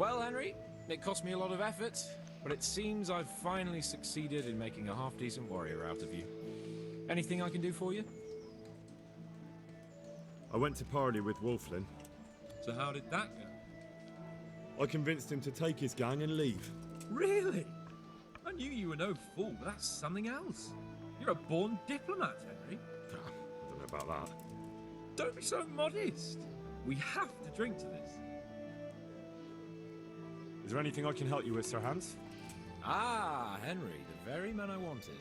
Well, Henry, it cost me a lot of effort, but it seems I've finally succeeded in making a half-decent warrior out of you. Anything I can do for you? I went to parley with Wolflin. So how did that go? I convinced him to take his gang and leave. Really? I knew you were no fool, but that's something else. You're a born diplomat, Henry. I don't know about that. Don't be so modest. We have to drink to this. Is there anything I can help you with, Sir Hans? Ah, Henry, the very man I wanted.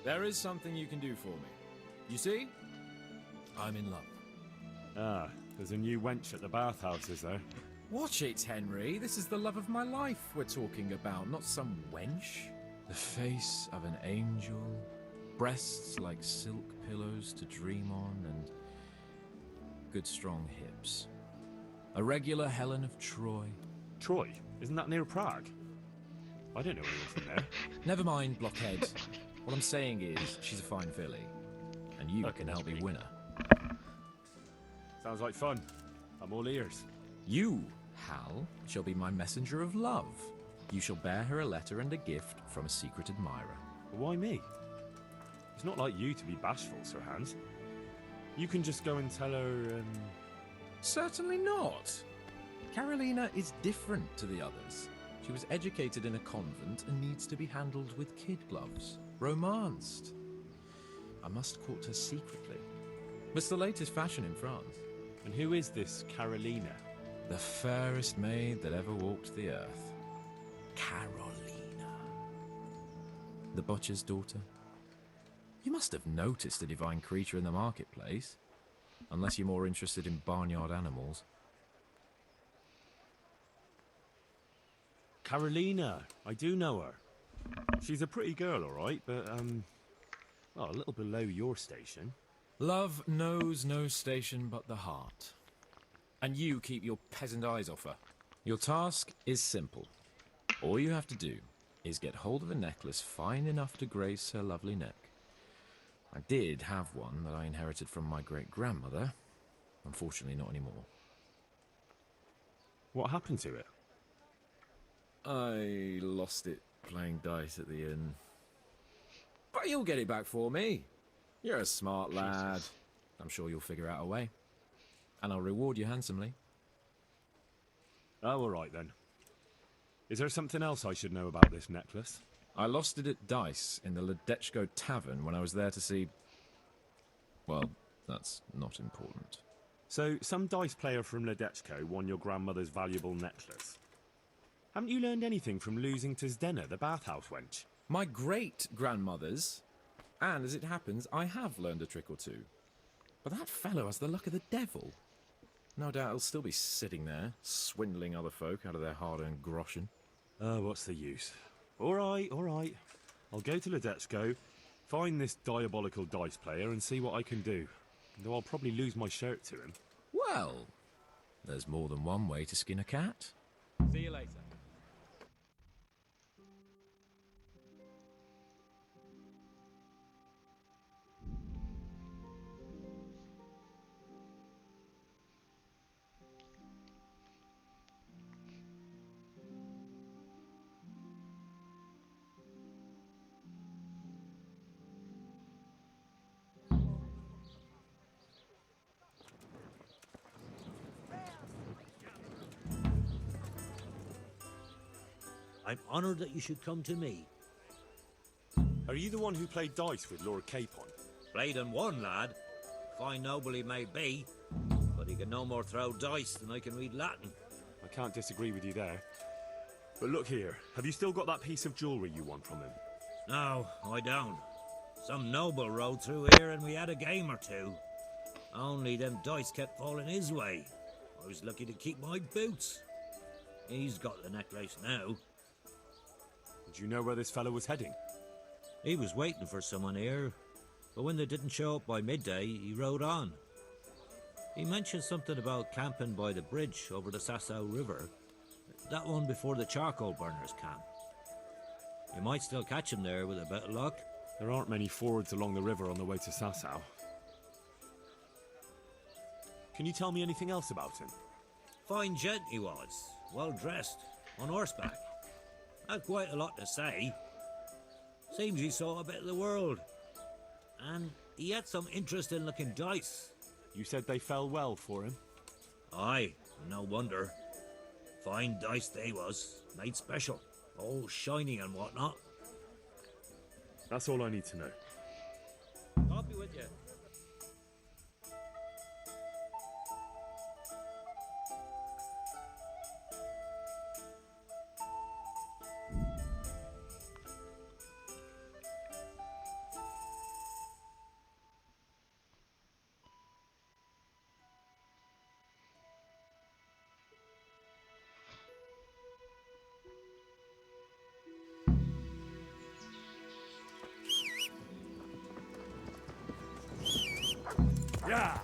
There is something you can do for me. You see? I'm in love. Ah, there's a new wench at the bathhouse, is there? Watch it, Henry. This is the love of my life we're talking about, not some wench. The face of an angel, breasts like silk pillows to dream on, and good strong hips. A regular Helen of Troy. Troy? Isn't that near Prague? I don't know anyone from there. Never mind, blockhead. What I'm saying is, she's a fine filly, and you can help me win her. Sounds like fun. I'm all ears. You, Hal, shall be my messenger of love. You shall bear her a letter and a gift from a secret admirer. Why me? It's not like you to be bashful, Sir Hans. You can just go and tell her, Certainly not. Carolina is different to the others. She was educated in a convent and needs to be handled with kid gloves. Romanced. I must court her secretly. It's the latest fashion in France. And who is this Carolina? The fairest maid that ever walked the earth. Carolina. The butcher's daughter. You must have noticed a divine creature in the marketplace. Unless you're more interested in barnyard animals. Carolina, I do know her. She's a pretty girl, all right, but, well, a little below your station. Love knows no station but the heart. And you keep your peasant eyes off her. Your task is simple. All you have to do is get hold of a necklace fine enough to grace her lovely neck. I did have one that I inherited from my great-grandmother. Unfortunately, not anymore. What happened to it? I lost it playing dice at the inn. But you'll get it back for me. You're a smart lad. I'm sure you'll figure out a way. And I'll reward you handsomely. Oh, all right then. Is there something else I should know about this necklace? I lost it at dice in the Ledechko Tavern when I was there to see... Well, that's not important. So, some dice player from Ledechko won your grandmother's valuable necklace. Haven't you learned anything from losing to Zdena, the bathhouse wench? My great-grandmother's. And as it happens, I have learned a trick or two. But that fellow has the luck of the devil. No doubt he'll still be sitting there, swindling other folk out of their hard-earned groschen. Oh, what's the use? All right, all right. I'll go to Ledechko, find this diabolical dice player and see what I can do. Though I'll probably lose my shirt to him. Well, there's more than one way to skin a cat. See you later. I'm honoured that you should come to me. Are you the one who played dice with Lord Capon? Played and won, lad. Fine noble he may be, but he can no more throw dice than I can read Latin. I can't disagree with you there. But look here, have you still got that piece of jewellery you won from him? No, I don't. Some noble rode through here and we had a game or two. Only them dice kept falling his way. I was lucky to keep my boots. He's got the necklace now. Do you know where this fellow was heading? He was waiting for someone here, but when they didn't show up by midday, he rode on. He mentioned something about camping by the bridge over the Sasau River. That one before the charcoal burners camp. You might still catch him there with a bit of luck. There aren't many fords along the river on the way to Sasau. Can you tell me anything else about him? Fine gent he was. well dressed, on horseback. Had quite a lot to say. Seems he saw a bit of the world. And he had some interesting looking dice. You said they fell well for him? Aye, no wonder. Fine dice they was, made special. All shiny and whatnot. That's all I need to know. I'll be with you. Yeah!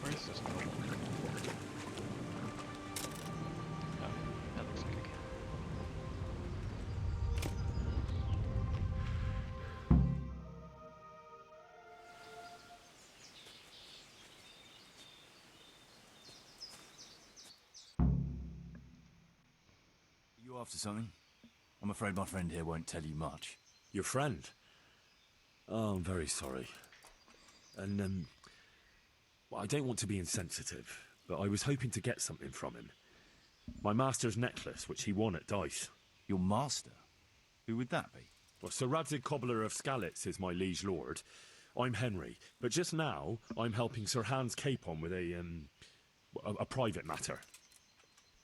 Where is this going? Oh, that looks like a camp. You after something? I'm afraid my friend here won't tell you much. Your friend? Oh, I'm very sorry. And, well, I don't want to be insensitive, but I was hoping to get something from him. My master's necklace, which he won at dice. Your master? Who would that be? Well, Sir Radzig Cobbler of Skalitz is my liege lord. I'm Henry, but just now I'm helping Sir Hans Capon with a private matter.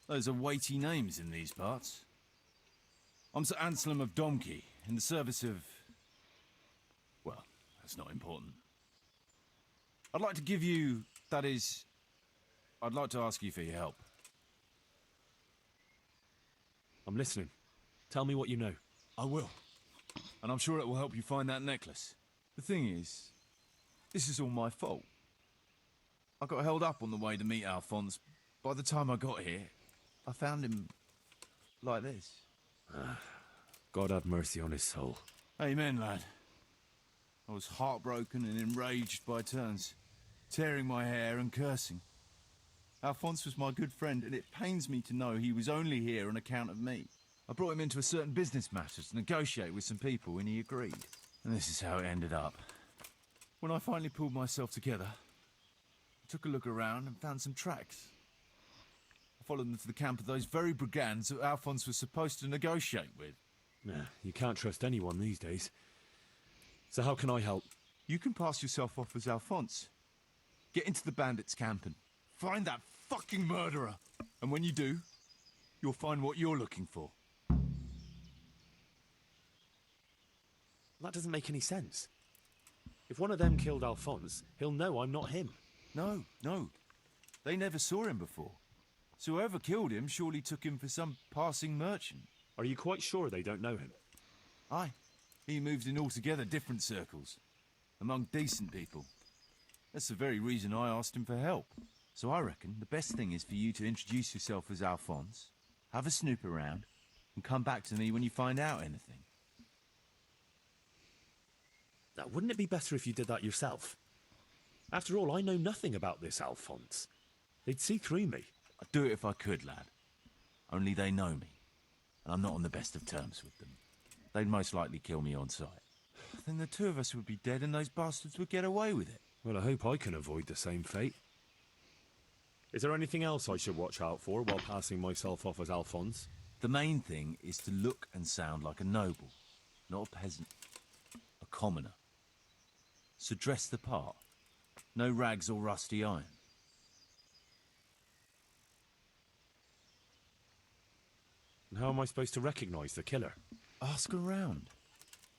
Those are weighty names in these parts. I'm Sir Anselm of Domkey, in the service of... well, that's not important. I'd like to give you... that is... I'd like to ask you for your help. I'm listening. Tell me what you know. I will. And I'm sure it will help you find that necklace. The thing is, this is all my fault. I got held up on the way to meet Alphonse. By the time I got here, I found him like this. God have mercy on his soul. Amen, lad. I was heartbroken and enraged by turns, tearing my hair and cursing. Alphonse was my good friend, and it pains me to know he was only here on account of me. I brought him into a certain business matter to negotiate with some people, and he agreed. And this is how it ended up. When I finally pulled myself together, I took a look around and found some tracks. I followed them to the camp of those very brigands that Alphonse was supposed to negotiate with. Nah, you can't trust anyone these days. So how can I help? You can pass yourself off as Alphonse. Get into the bandits' camp and find that fucking murderer. And when you do, you'll find what you're looking for. That doesn't make any sense. If one of them killed Alphonse, he'll know I'm not him. No. They never saw him before. So whoever killed him surely took him for some passing merchant. Are you quite sure they don't know him? Aye. He moves in altogether different circles. Among decent people. That's the very reason I asked him for help. So I reckon the best thing is for you to introduce yourself as Alphonse, have a snoop around, and come back to me when you find out anything. Now, wouldn't it be better if you did that yourself? After all, I know nothing about this Alphonse. They'd see through me. I'd do it if I could, lad. Only they know me, and I'm not on the best of terms with them. They'd most likely kill me on sight. Then the two of us would be dead and those bastards would get away with it. Well, I hope I can avoid the same fate. Is there anything else I should watch out for while passing myself off as Alphonse? The main thing is to look and sound like a noble, not a peasant, a commoner. So dress the part. No rags or rusty iron. And how am I supposed to recognise the killer? Ask around.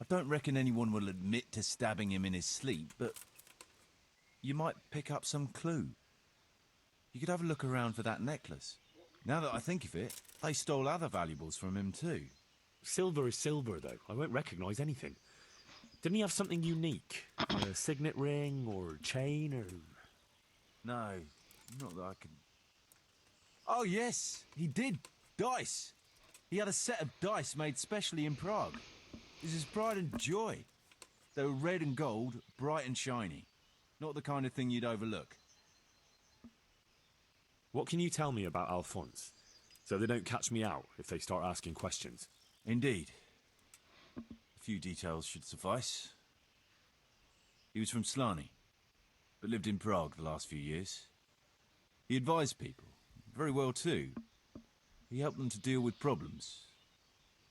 I don't reckon anyone will admit to stabbing him in his sleep, but you might pick up some clue. You could have a look around for that necklace. Now that I think of it, they stole other valuables from him too. Silver is silver, though. I won't recognise anything. Didn't he have something unique? A signet ring or chain or... No, not that I can... Oh yes, he did. Dice. He had a set of dice made specially in Prague. It was his pride and joy. They were red and gold, bright and shiny. Not the kind of thing you'd overlook. What can you tell me about Alphonse? So they don't catch me out if they start asking questions. Indeed. A few details should suffice. He was from Slani, but lived in Prague the last few years. He advised people, very well too. He helped them to deal with problems,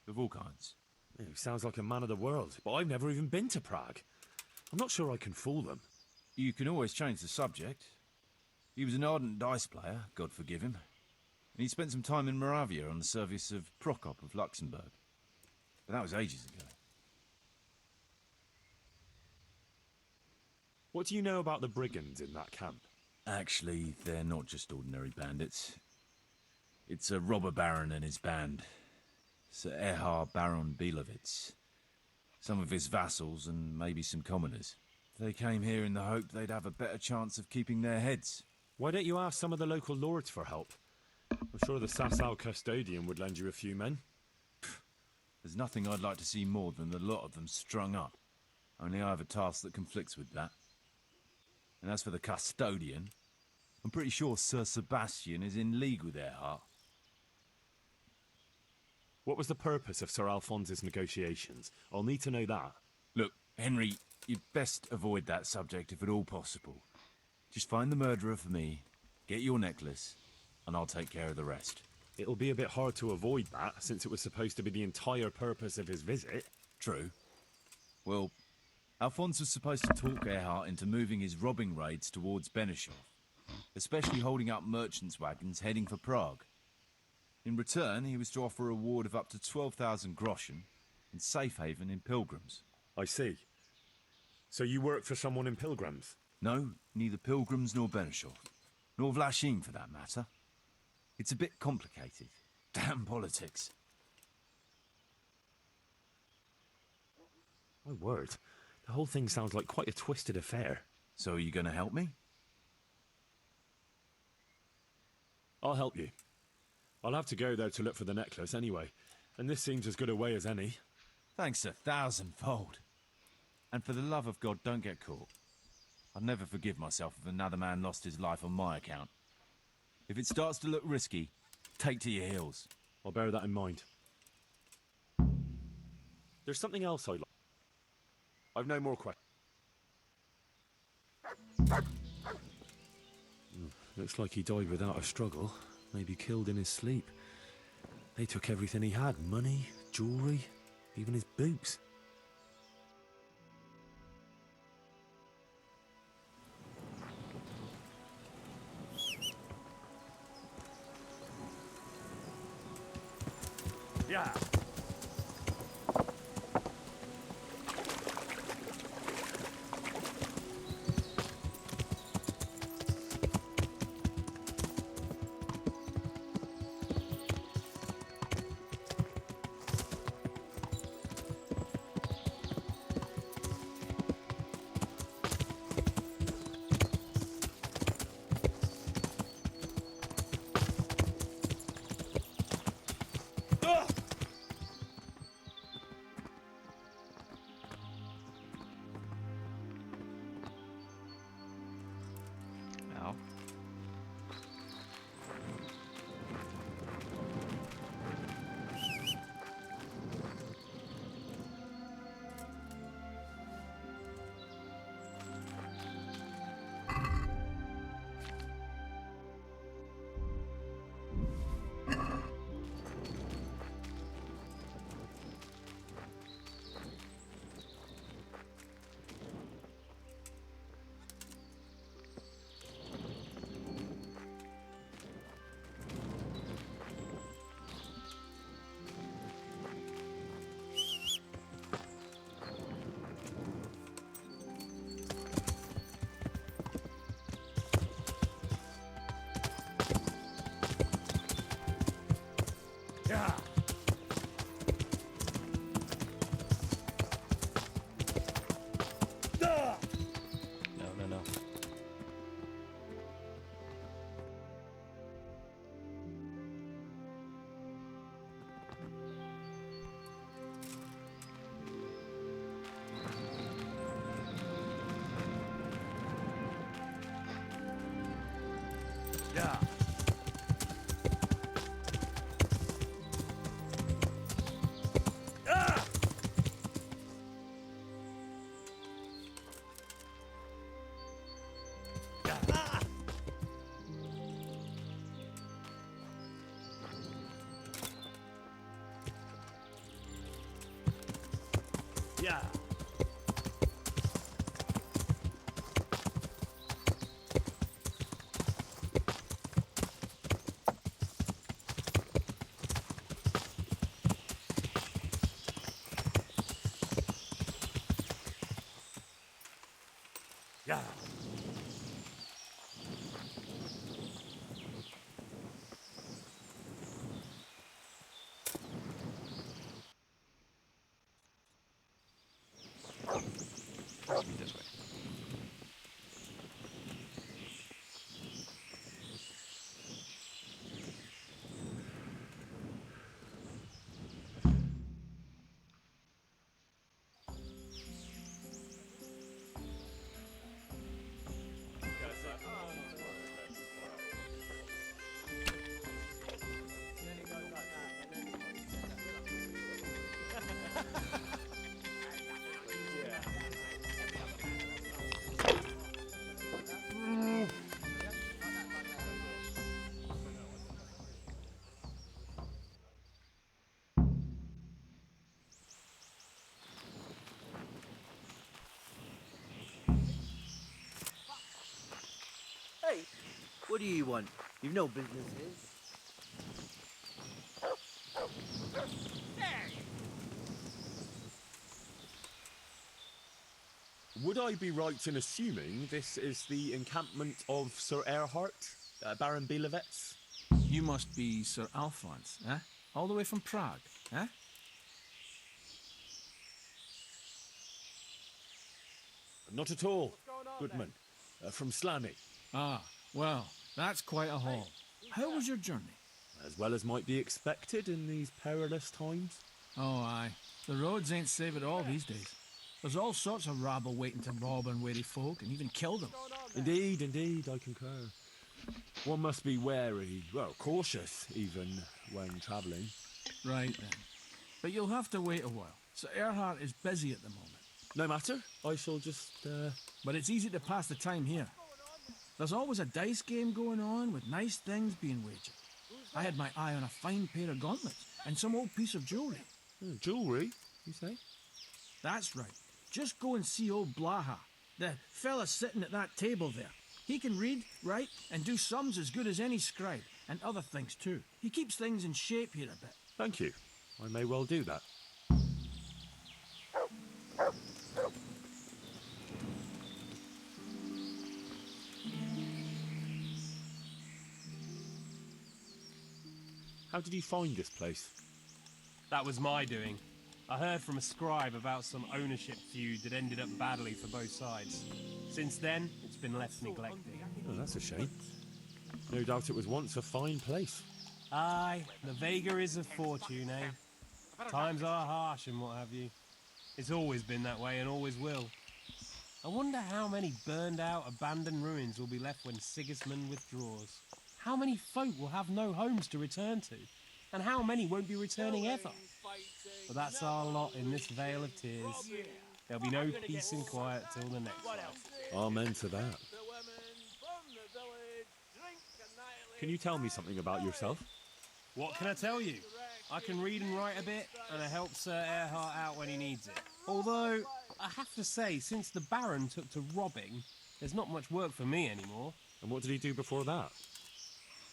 of all kinds. Yeah, he sounds like a man of the world, but I've never even been to Prague. I'm not sure I can fool them. You can always change the subject. He was an ardent dice player, God forgive him. And he spent some time in Moravia on the service of Prokop of Luxembourg. But that was ages ago. What do you know about the brigands in that camp? Actually, they're not just ordinary bandits. It's a robber baron and his band. Sir Erhard Baron Bielowitz. Some of his vassals and maybe some commoners. They came here in the hope they'd have a better chance of keeping their heads. Why don't you ask some of the local lords for help? I'm sure the Sasau custodian would lend you a few men. There's nothing I'd like to see more than the lot of them strung up. Only I have a task that conflicts with that. And as for the custodian, I'm pretty sure Sir Sebastian is in league with Erhard. What was the purpose of Sir Alphonse's negotiations? I'll need to know that. Look, Henry, you'd best avoid that subject if at all possible. Just find the murderer for me, get your necklace, and I'll take care of the rest. It'll be a bit hard to avoid that, since it was supposed to be the entire purpose of his visit. True. Well, Alphonse was supposed to talk Erhard into moving his robbing raids towards Benishov, especially holding up merchants' wagons heading for Prague. In return, he was to offer a reward of up to 12,000 groschen and safe haven in Pilgrims. I see. So you work for someone in Pilgrims? No, neither Pilgrims nor Benishov. Nor Vlachim, for that matter. It's a bit complicated. Damn politics. My word. The whole thing sounds like quite a twisted affair. So are you going to help me? I'll help you. I'll have to go, though, to look for the necklace anyway. And this seems as good a way as any. Thanks 1,000-fold. And for the love of God, don't get caught. I'd never forgive myself if another man lost his life on my account. If it starts to look risky, take to your heels. I'll bear that in mind. There's something else I'd like. I've no more questions. Looks like he died without a struggle. Maybe killed in his sleep. They took everything he had. Money, jewellery, even his boots. Yeah. No, no, no. Yeah. Yeah. Must be this way. Hey, what do you want? You've no business here. Would I be right in assuming this is the encampment of Sir Erhard, Baron Belevets? You must be Sir Alphonse, eh? All the way from Prague, eh? Not at all, Goodman. From Slaney. Ah, well, that's quite a haul. How was your journey? As well as might be expected in these perilous times. Oh, aye. The roads ain't safe at all these days. There's all sorts of rabble waiting to rob unwary folk and even kill them. Indeed, indeed, I concur. One must be wary, well, cautious even, when travelling. Right then. But you'll have to wait a while. Sir Erhard is busy at the moment. No matter, I shall just, But it's easy to pass the time here. There's always a dice game going on with nice things being wagered. I had my eye on a fine pair of gauntlets and some old piece of jewellery. Jewellery, you say? That's right. Just go and see old Blaha, the fella sitting at that table there. He can read, write, and do sums as good as any scribe, and other things too. He keeps things in shape here a bit. Thank you. I may well do that. How did you find this place? That was my doing. I heard from a scribe about some ownership feud that ended up badly for both sides. Since then, it's been left neglected. Oh, that's a shame. No doubt it was once a fine place. Aye, the vagaries of fortune, eh? Times are harsh and what have you. It's always been that way and always will. I wonder how many burned out, abandoned ruins will be left when Sigismund withdraws. How many folk will have no homes to return to? And how many won't be returning ever? But that's our lot in this vale of tears. There'll be no peace and quiet till the next life. Amen to that. Can you tell me something about yourself? What can I tell you? I can read and write a bit, and I help Sir Erhard out when he needs it. Although, I have to say, since the Baron took to robbing, there's not much work for me anymore. And what did he do before that?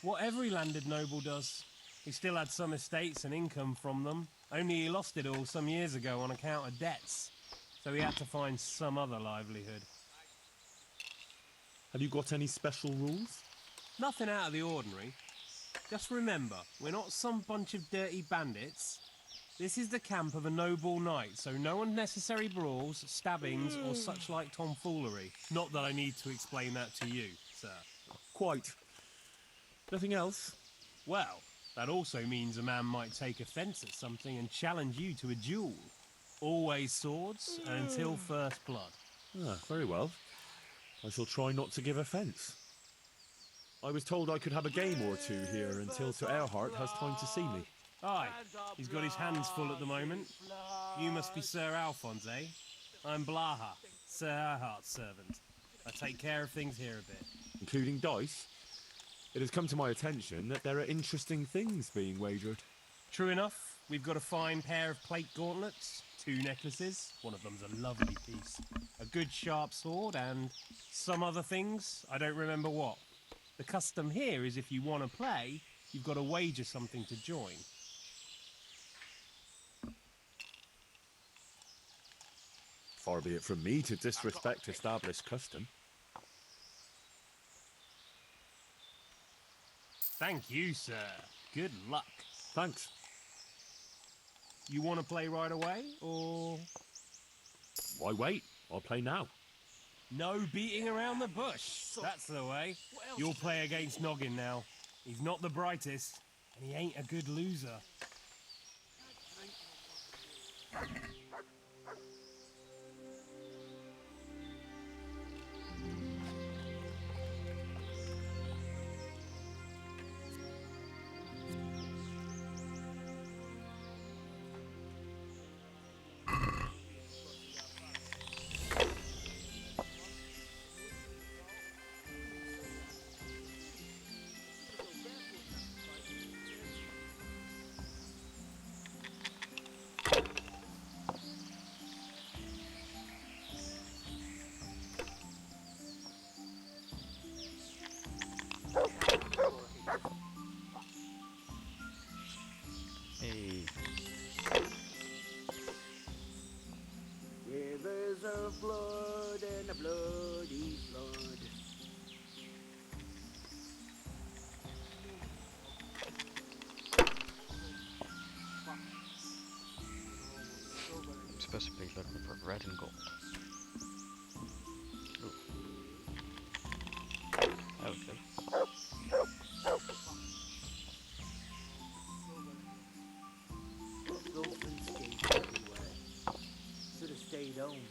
What every landed noble does. He still had some estates and income from them, only he lost it all some years ago on account of debts. So he had to find some other livelihood. Have you got any special rules? Nothing out of the ordinary. Just remember, we're not some bunch of dirty bandits. This is the camp of a noble knight, so no unnecessary brawls, stabbings, or such like tomfoolery. Not that I need to explain that to you, sir. Quite. Nothing else? Well, that also means a man might take offence at something and challenge you to a duel. Always swords, and until first blood. Ah, very well. I shall try not to give offence. I was told I could have a game or two here until Sir Erhard has time to see me. Aye, he's got his hands full at the moment. You must be Sir Alphonse, eh? I'm Blaha, Sir Erhard's servant. I take care of things here a bit. Including dice? It has come to my attention that there are interesting things being wagered. True enough, we've got a fine pair of plate gauntlets, 2 necklaces, one of them's a lovely piece, a good sharp sword, and some other things, I don't remember what. The custom here is if you want to play, you've got to wager something to join. Far be it from me to disrespect established custom. Thank you, sir. Good luck. Thanks. You want to play right away, or...? Why wait? I'll play now. No beating around the bush. That's the way. You'll play against Noggin now. He's not the brightest, and he ain't a good loser. Hey. Rivers of blood and a bloody flood. I'm supposed to be looking for red and gold. Ooh. Okay. Dolphin skate everywhere. Should have stayed home.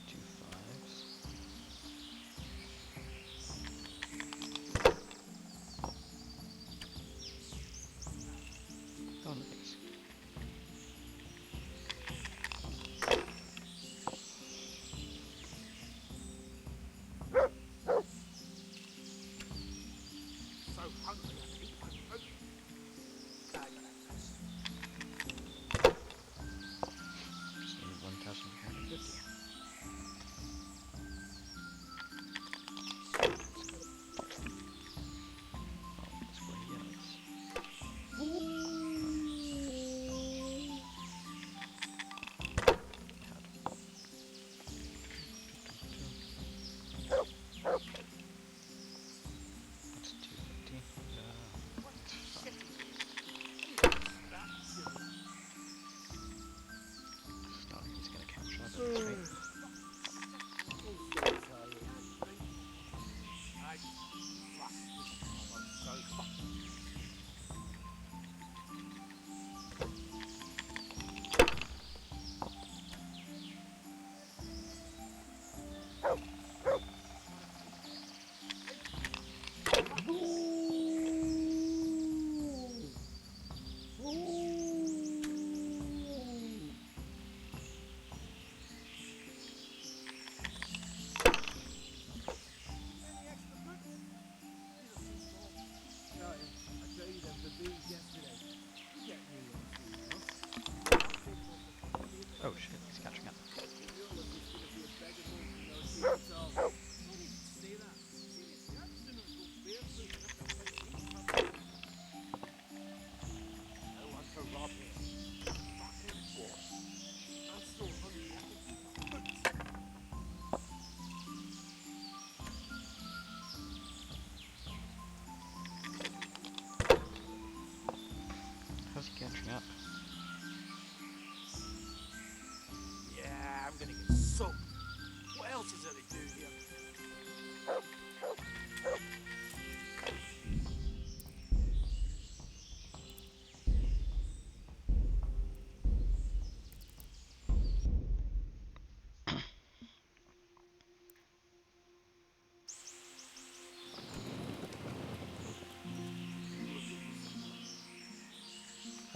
2 5s. Oh, nice. Just need 1,450. Oh, that's where he is. That's 250.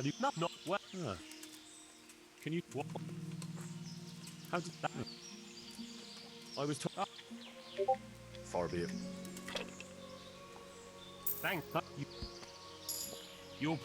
Have you not well? Ah. Can you... What? How did that... I was told... Far be it. Thank you. You'll.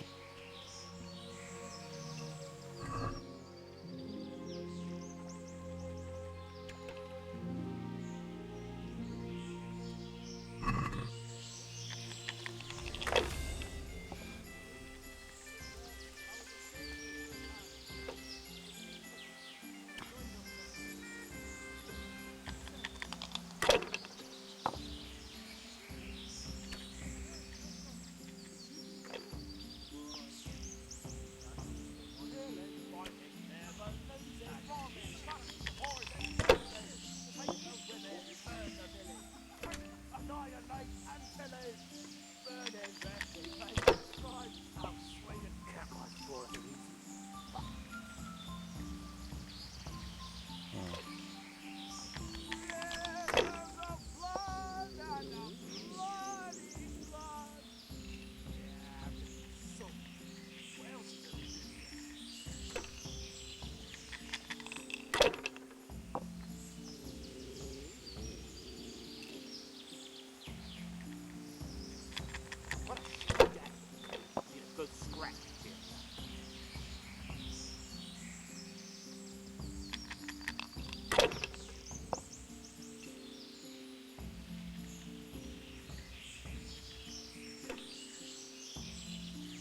Good scratch here.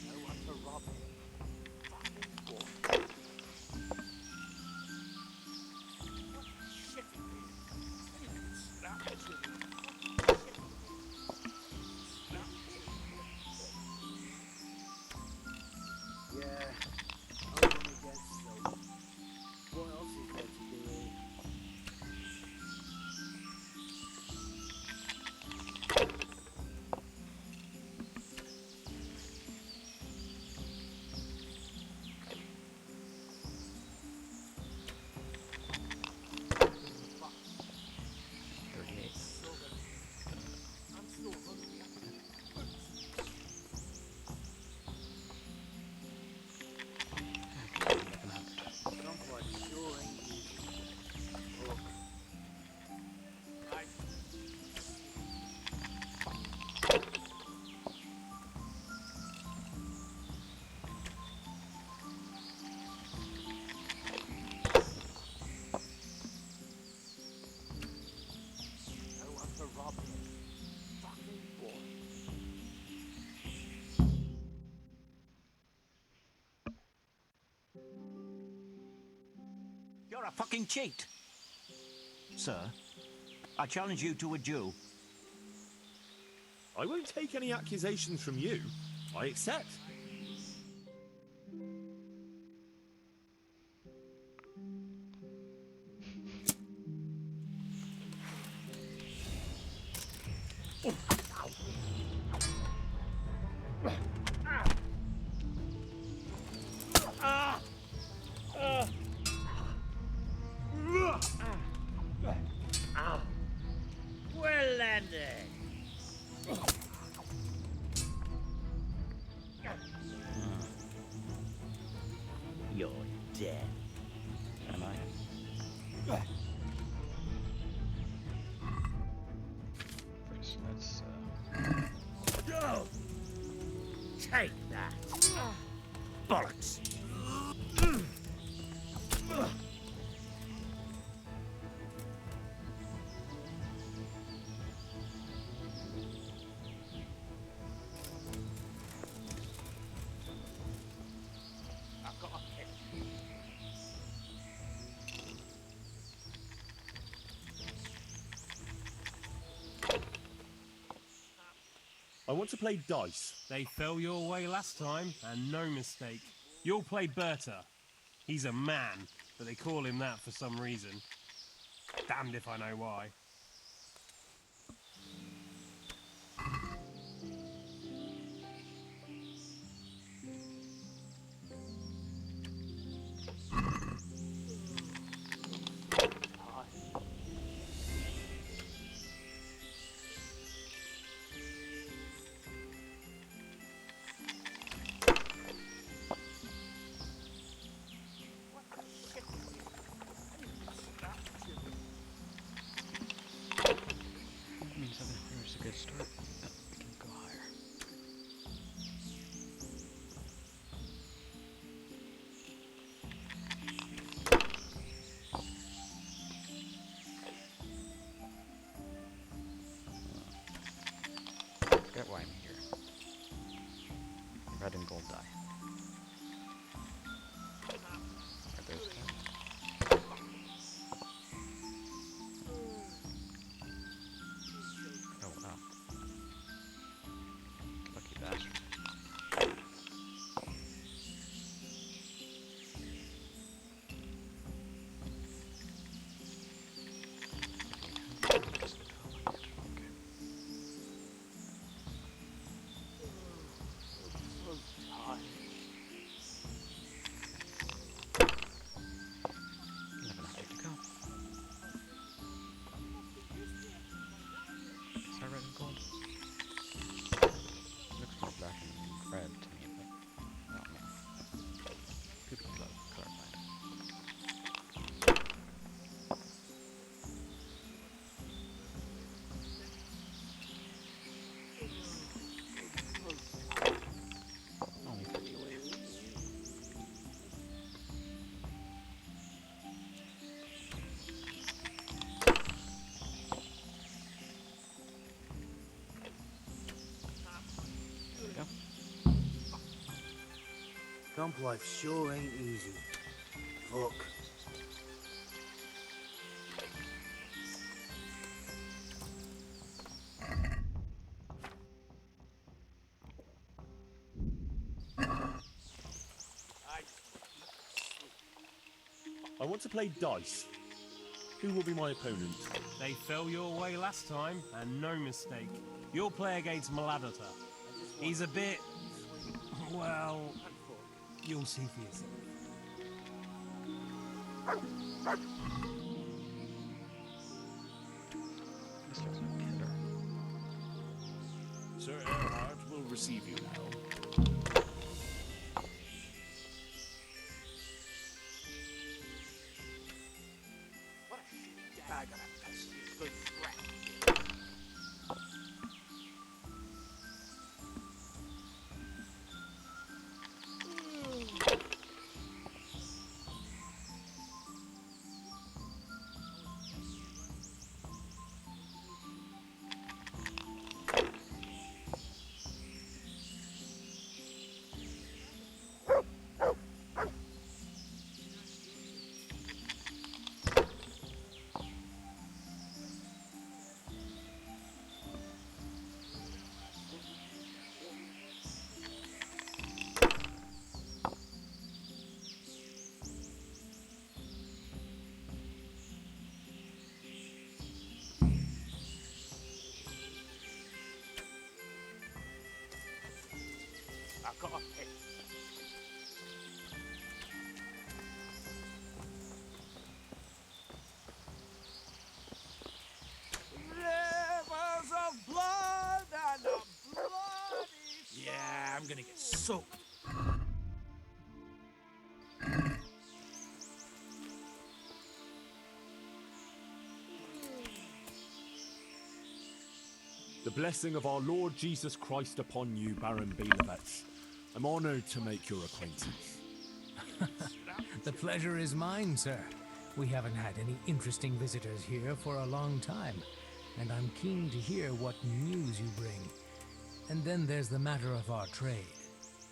No one to rob him. Fucking boy. What shit it is. Anything snap at you. What shit it is. Snap at you. Yeah. I'm gonna get so. What else is there to do here? I'm still hungry. I'm quite sure ain't easy. Look. Right. No one to rob him. Fucking boy. You're a fucking cheat. Sir, I challenge you to a duel. I won't take any accusations from you. I accept. Well landed. You're dead. Am I? First, let's Go! Take that. Bollocks. I've got a hit. I want to play dice. They fell your way last time, and no mistake. You'll play Berta. He's a man, but they call him that for some reason. Damned if I know why. good start. We can go higher. Forget why I'm here. Red and gold die. Are those guys? Oh wow. Lucky bastard. Is that red and gold? Looks more black and red to me, but I don't know. Could be colorblind. Only 50 away. There we go. Camp life sure ain't easy. Fuck. I want to play dice. Who will be my opponent? They fell your way last time, and no mistake. You'll play against Maladota. He's a bit... well... you'll see for yourself. This looks like killer. Sir Erhard will receive you now. What a shit bag of piss. Good threat. I've got a hit. Rivers of blood and a bloody... Yeah, I'm gonna get soaked. The blessing of our Lord Jesus Christ upon you, Baron Belevets. I'm honored to make your acquaintance. The pleasure is mine, sir. We haven't had any interesting visitors here for a long time, and I'm keen to hear what news you bring. And then there's the matter of our trade.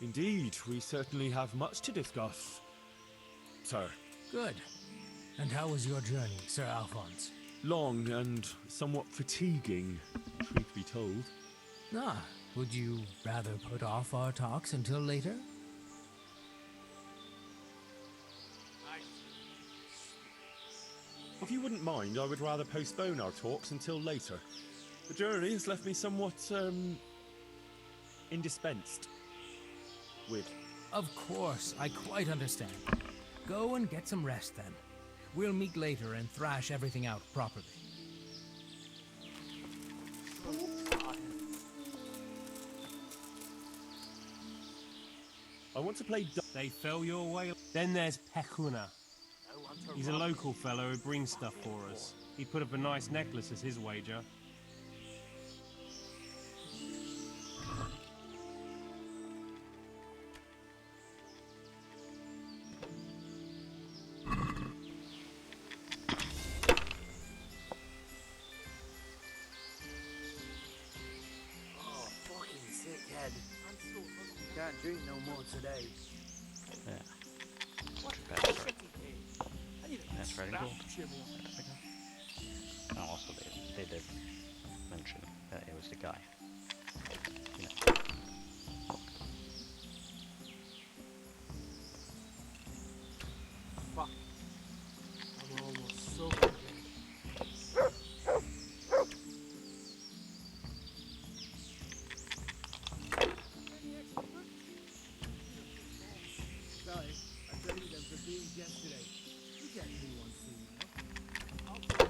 Indeed, we certainly have much to discuss. Sir. Good. And how was your journey, Sir Alphonse? Long and somewhat fatiguing, truth be told. Ah, would you rather put off our talks until later? If you wouldn't mind, I would rather postpone our talks until later. The journey has left me somewhat, indispensed with. Of course, I quite understand. Go and get some rest then. We'll meet later and thrash everything out properly. I want to play. They fell your way. Then there's Pekuna. He's a local fellow who brings stuff for us. He put up a nice necklace as his wager. bed. Can't drink no more today. Yeah. Such What a a bad start. shitty day. I need a That's really scrap cool. chibble. And also, they did mention that it was the guy. You know. Fuck. I'm almost sober again. Sorry, I traded them for beans yesterday. You get me one soon, you know?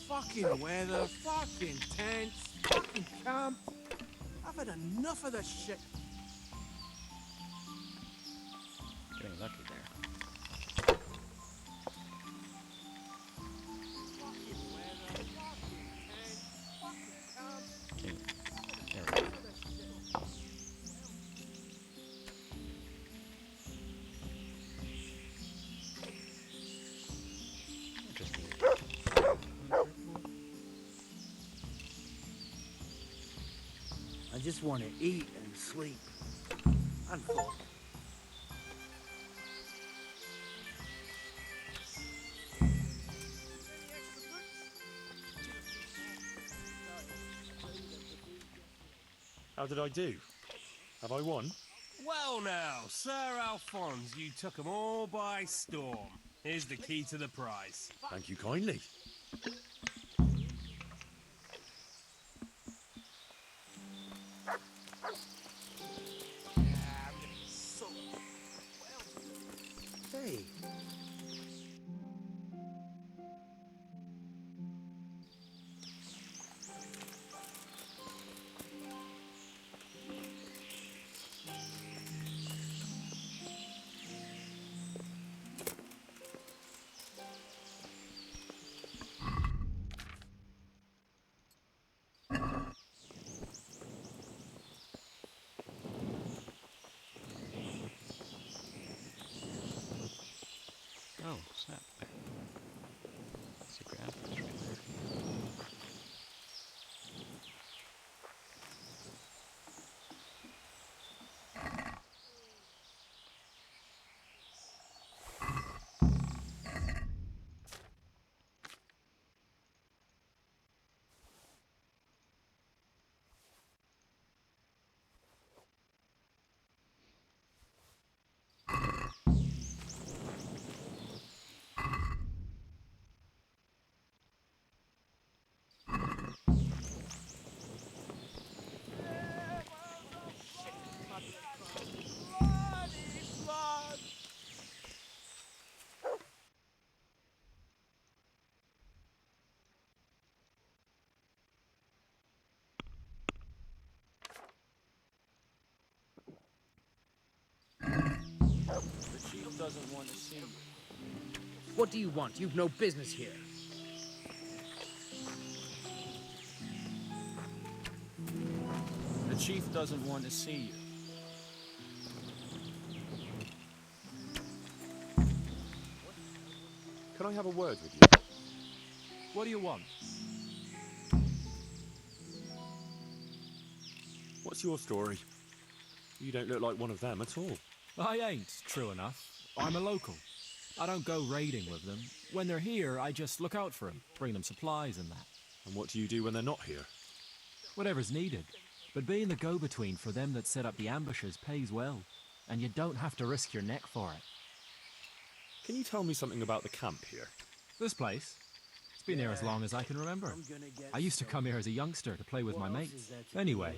Fucking weather, fucking tents, fucking camp. I've had enough of this shit. Getting lucky there. Fucking weather, fucking tents, fucking camp. Okay. There we go. Just need I just want to eat and sleep. And fuck. How did I do? Have I won? Well now, Sir Alphonse, you took 'em all by storm. Here's the key to the prize. Thank you kindly. Hey. Oh, snap. There. Secret entrance right there. The chief doesn't want to see you. What do you want? You've no business here. The chief doesn't want to see you. Can I have a word with you? What do you want? What's your story? You don't look like one of them at all. I ain't, true enough. I'm a local. I don't go raiding with them. When they're here, I just look out for them, bring them supplies and that. And what do you do when they're not here? Whatever's needed. But being the go-between for them that set up the ambushes pays well, and you don't have to risk your neck for it. Can you tell me something about the camp here? This place? It's been here as long as I can remember. I used to come here as a youngster to play with my mates. Anyway,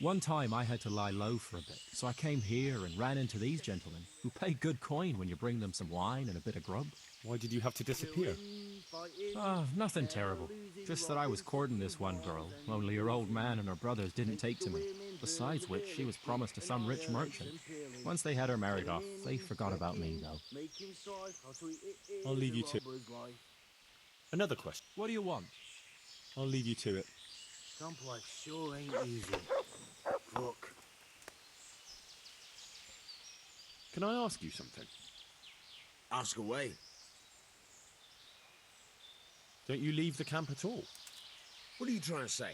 One time I had to lie low for a bit, so I came here and ran into these gentlemen, who pay good coin when you bring them some wine and a bit of grub. Why did you have to disappear? Oh, nothing terrible. Just that I was courting this one girl, only her old man and her brothers didn't take to me. Besides which, she was promised to some rich merchant. Once they had her married off, they forgot about me, though. I'll leave you to... Another question. What do you want? I'll leave you to it. Camp life sure ain't easy. Fuck. Can I ask you something? Ask away. Don't you leave the camp at all? What are you trying to say?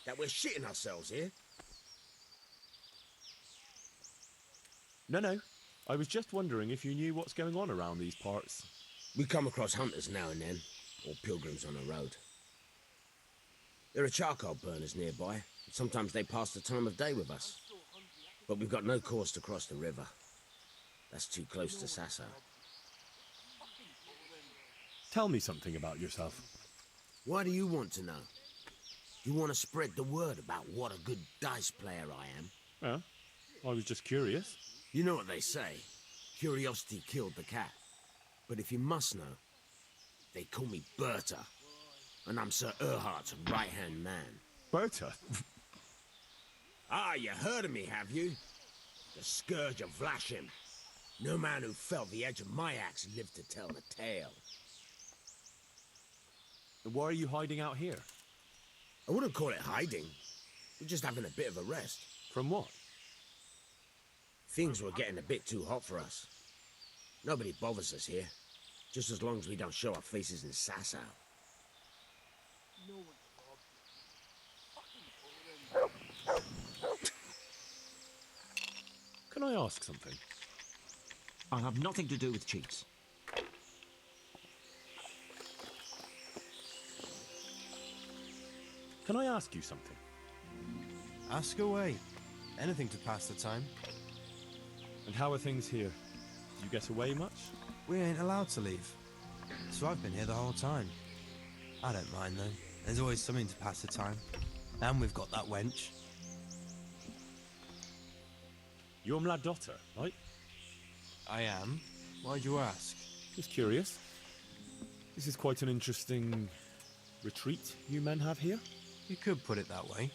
That we're shitting ourselves here? No. I was just wondering if you knew what's going on around these parts. We come across hunters now and then, or pilgrims on the road. There are charcoal burners nearby, and sometimes they pass the time of day with us. But we've got no cause to cross the river. That's too close to Sasau. Tell me something about yourself. Why do you want to know? You want to spread the word about what a good dice player I am? Yeah, I was just curious. You know what they say, curiosity killed the cat. But if you must know, they call me Berta, and I'm Sir Erhardt's right-hand man. Berta? Ah, you heard of me, have you? The Scourge of Vlashim. No man who felt the edge of my axe lived to tell the tale. Why are you hiding out here? I wouldn't call it hiding. We're just having a bit of a rest. From what? Things were getting a bit too hot for us. Nobody bothers us here, just as long as we don't show our faces in Sasau. Can I ask something? I have nothing to do with cheats. Can I ask you something? Ask away. Anything to pass the time. And how are things here? Do you get away much? We ain't allowed to leave. So I've been here the whole time. I don't mind though. There's always something to pass the time. And we've got that wench. You're Mladotter, right? I am. Why'd you ask? Just curious. This is quite an interesting retreat you men have here. You could put it that way.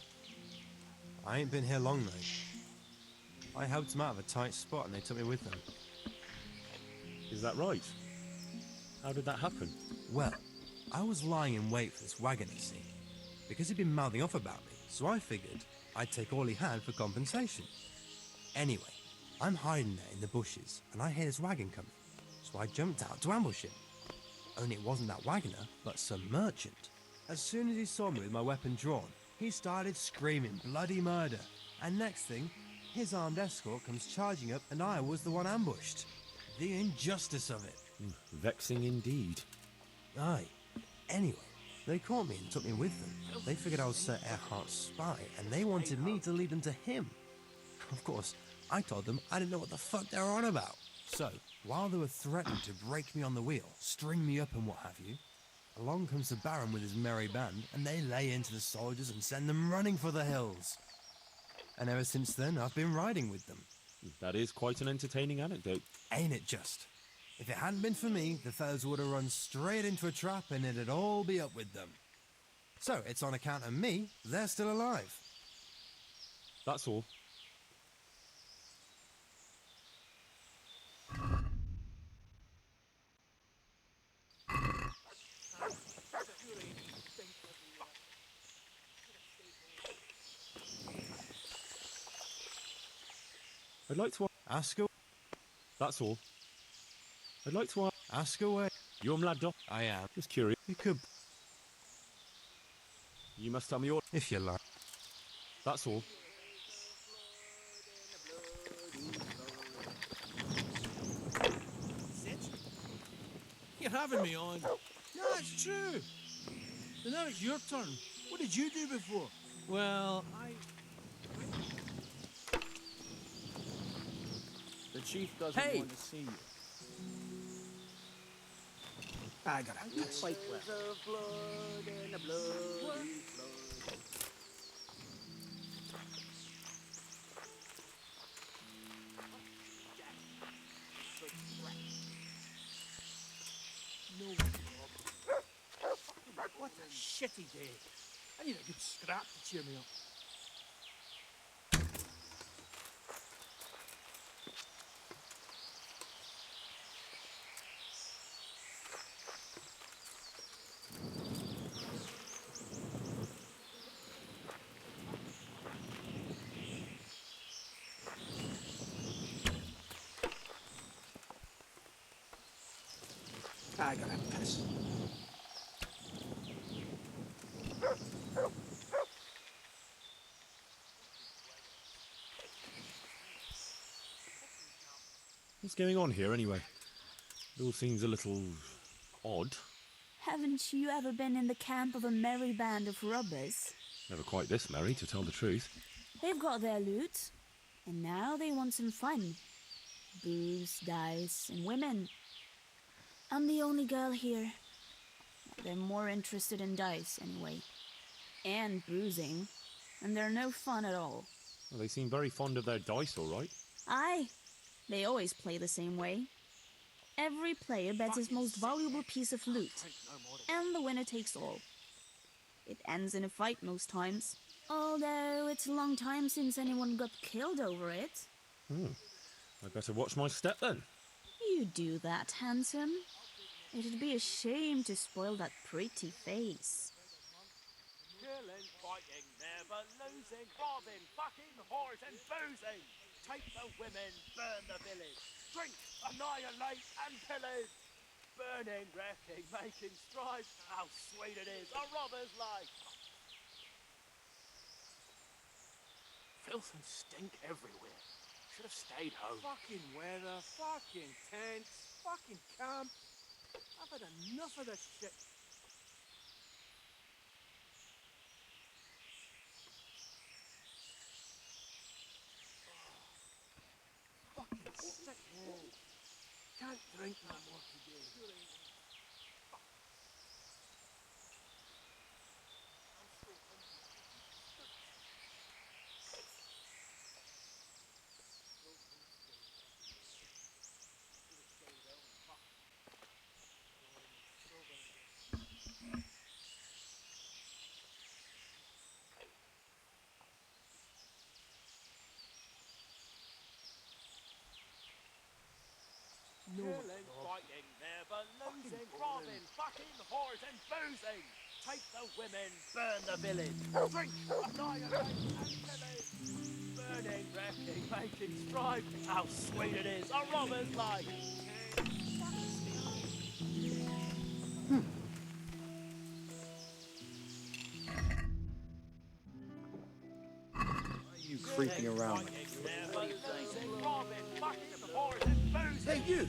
I ain't been here long though. I helped them out of a tight spot and they took me with them. Is that right? How did that happen? Well, I was lying in wait for this wagon, you see, because he'd been mouthing off about me, so I figured I'd take all he had for compensation. Anyway, I'm hiding there in the bushes, and I hear this wagon coming, so I jumped out to ambush him. Only it wasn't that wagoner, but some merchant. As soon as he saw me with my weapon drawn, he started screaming bloody murder, and next thing, his armed escort comes charging up and I was the one ambushed. The injustice of it. Vexing indeed. Aye. Anyway, they caught me and took me with them. They figured I was Sir Erhardt's spy, and they wanted me to lead them to him. Of course, I told them I didn't know what the fuck they were on about. So, while they were threatening to break me on the wheel, string me up and what have you, along comes the Baron with his merry band, and they lay into the soldiers and send them running for the hills. And ever since then, I've been riding with them. That is quite an entertaining anecdote. Ain't it just? If it hadn't been for me, the fellas would have run straight into a trap and it'd all be up with them. So, it's on account of me, they're still alive. That's all. I'd like to ask away. That's all. I'd like to ask away. You're Mladotter. I am. Just curious. You could. You must tell me your... If you like. That's all. You're having me on. No, it's true. So now it's your turn. What did you do before? Well, The chief doesn't Hey! want to see you. I got a piss. day. I need a good scrap to cheer me up. I gotta piss. What's going on here anyway? It all seems a little odd. Haven't you ever been in the camp of a merry band of robbers? Never quite this merry, to tell the truth. They've got their loot, and now they want some fun. Booze, dice, and women. I'm the only girl here. They're more interested in dice, anyway. And boozing. And they're no fun at all. Well, they seem very fond of their dice, all right. Aye. They always play the same way. Every player bets his most valuable piece of loot, and the winner takes all. It ends in a fight most times, although it's a long time since anyone got killed over it. I better watch my step then. You do that, handsome. It'd be a shame to spoil that pretty face. Killing, fighting, never losing, robbing, fucking, whores and boozing. Take the women, burn the village. Drink, annihilate and pillage. Burning, wrecking, making strife. How sweet it is, a robber's life. Filth and stink everywhere. Should have stayed home. Fucking weather, fucking tents, fucking camp. I've had enough of this shit. Fucking sick head. Can't drink no more today. Killing, fighting, never losing, robbing, fucking, whores and boozing. Take the women, burn the village. Drink, annihilate and pillage. Burning, wrecking, making strife. How sweet it is, a robber's life. You creeping around. Never losing, robbing, fucking, whores and boozing. Hey, you!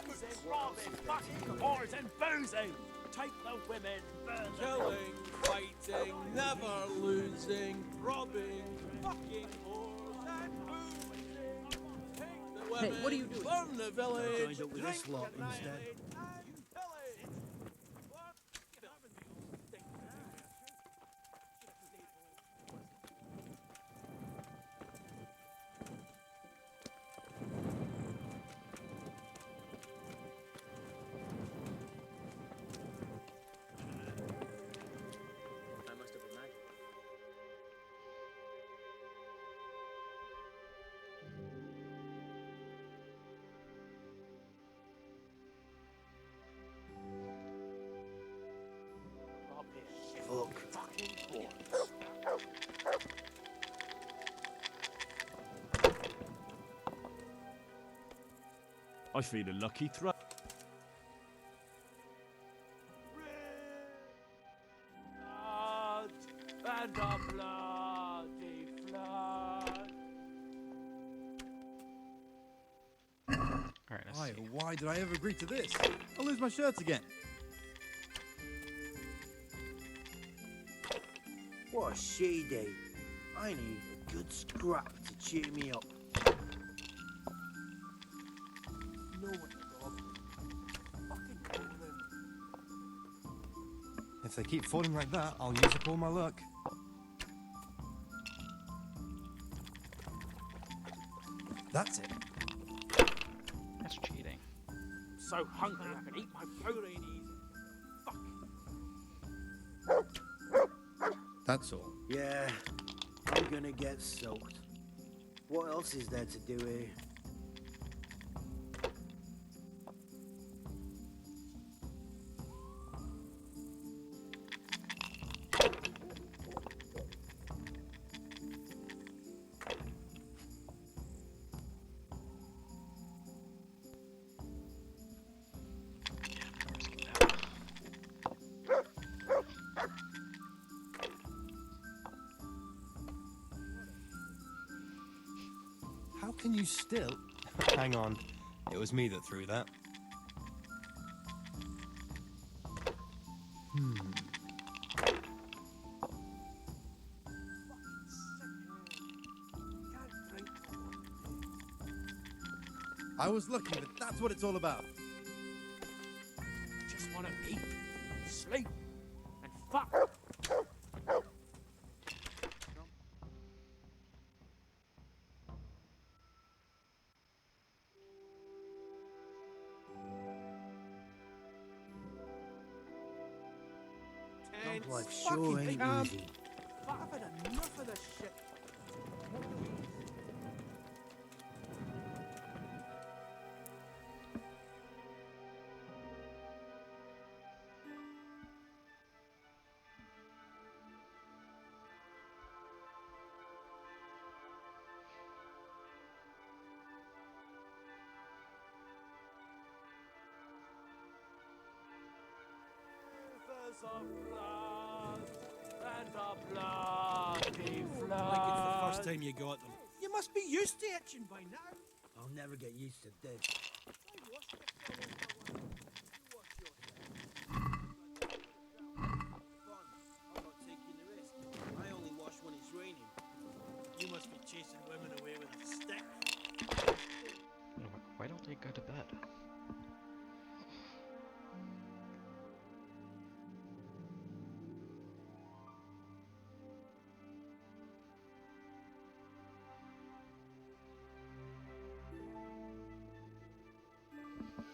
Losing, robbing, fucking, whores and boozing. Take the women, burn the Killing, fighting, never losing, robbing, fucking, whores and boozing. Take the women, Hey, what are you doing? burn the village, Joined up with this lot instead. I feel a lucky throw. and a bloody flood. Alright, let's Why, see. why did I ever agree to this? I'll lose my shirts again. What a shitty day. I need a good scrap to cheer me up. No one to rob. Fucking Deliverance. If they keep falling like that, I'll use up all my luck. That's it. That's cheating. So hungry I can eat my food ain't easy. That's all. Yeah, I'm gonna get soaked. What else is there to do here? How can you still... Hang on. It was me that threw that. I was lucky, but that's what it's all about. Just want to eat, sleep, and fuck. Camp life sure ain't easy. Fuck, I've had enough of this shit. Rivers of blood and a bloody flood. Like it's the first time you got them. You must be used to itching by now. I'll never get used to this. I'm not taking the risk. I only wash when it's raining. You must be chasing women away with a stick. Why don't they go to bed?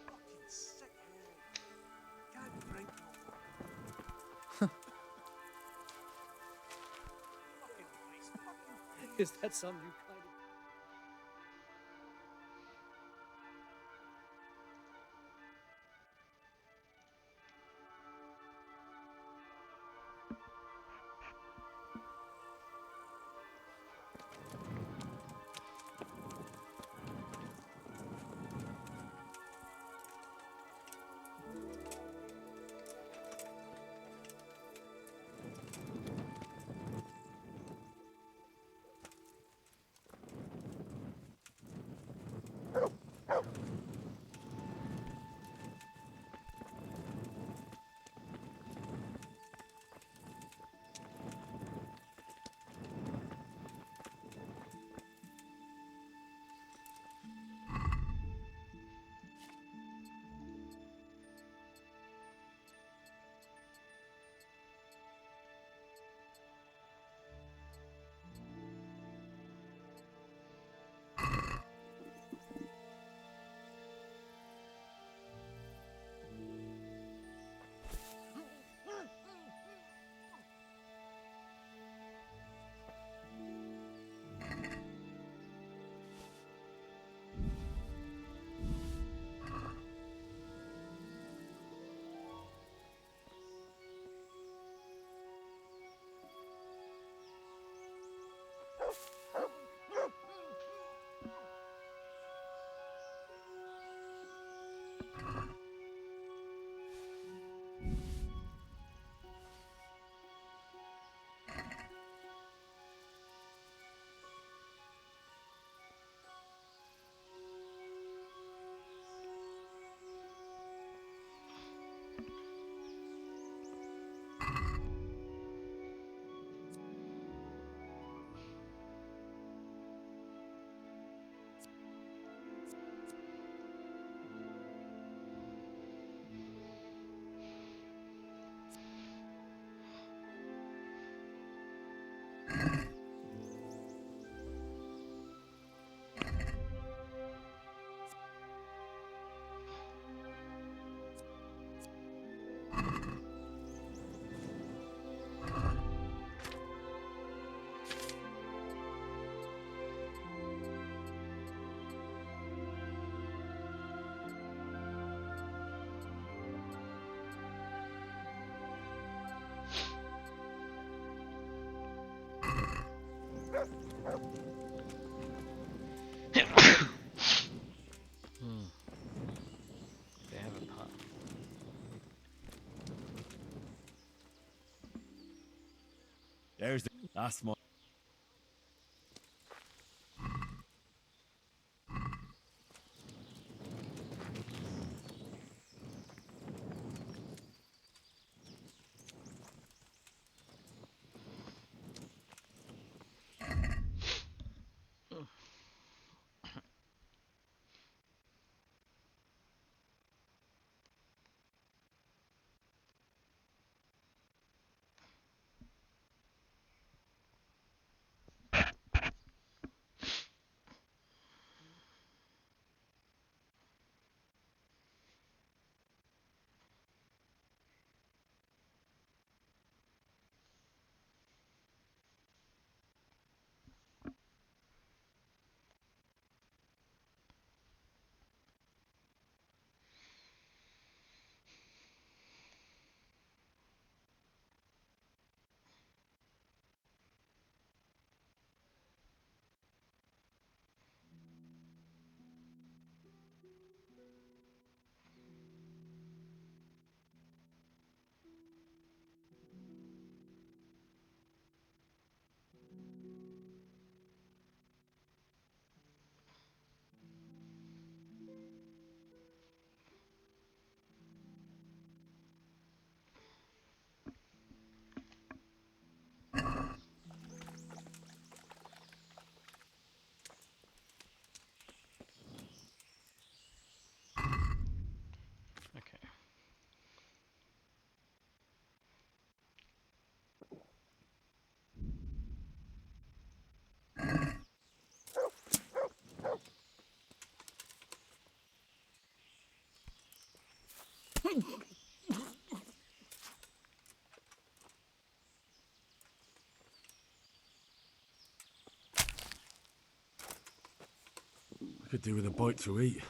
Fucking sick. Can't drink no more. Fucking nice. Fucking. Is that some new kind of. There's the... That's my... Okay. I could do with a bite to eat.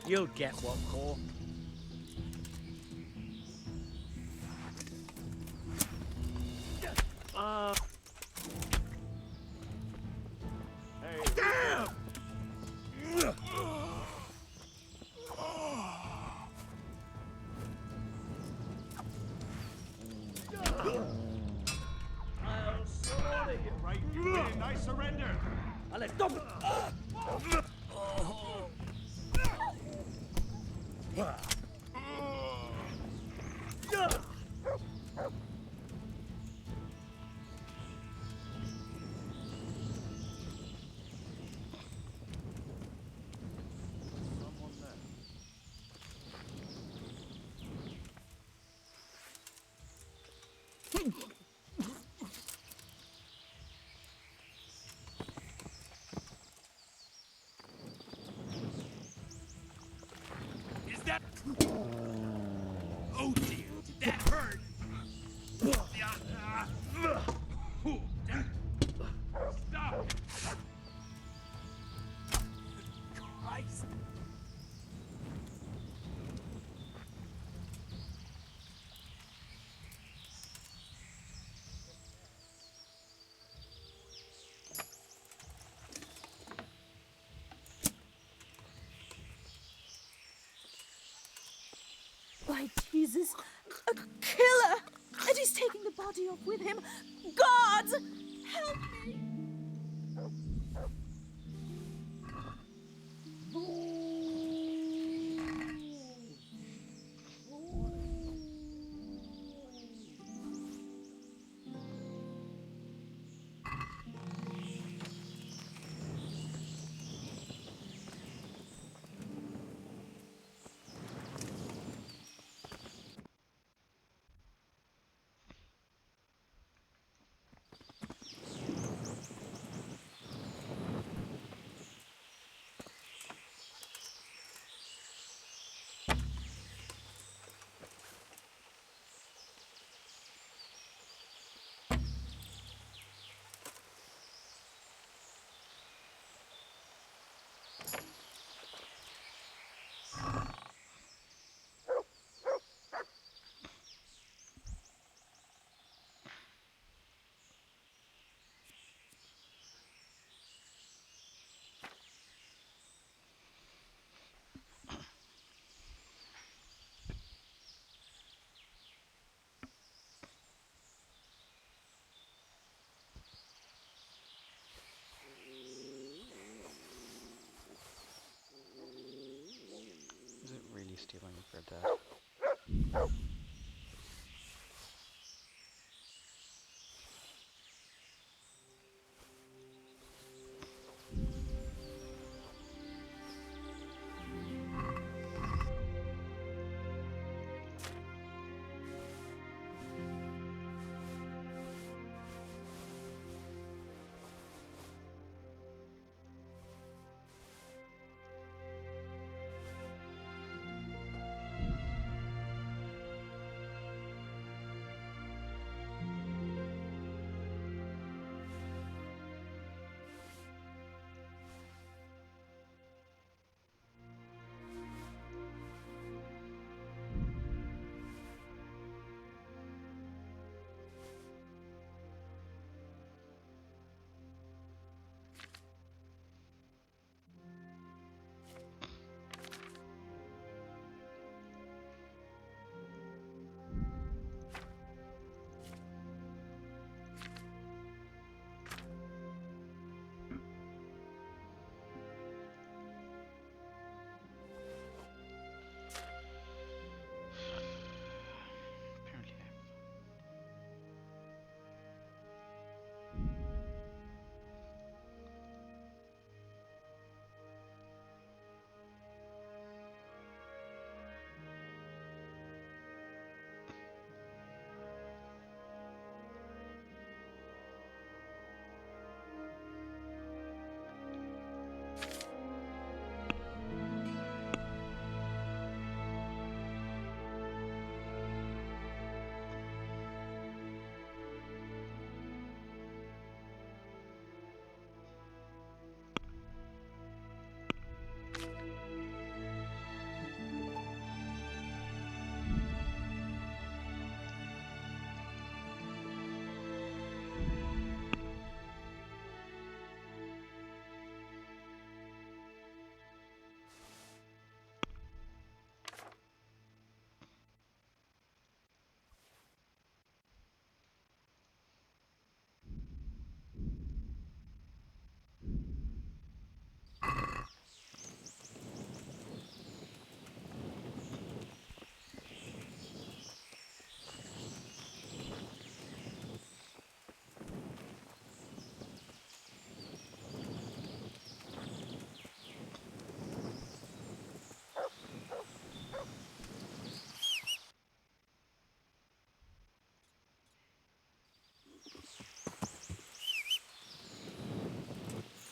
You'll get what for. Hey. Damn! I'll slaughter you. Right, you win. Nice surrender. I'll let stop it. Is that... Oh dear, did that hurt? Stop! Christ! By Jesus, a killer! And he's taking the body off with him. God, help me! you stealing your dad?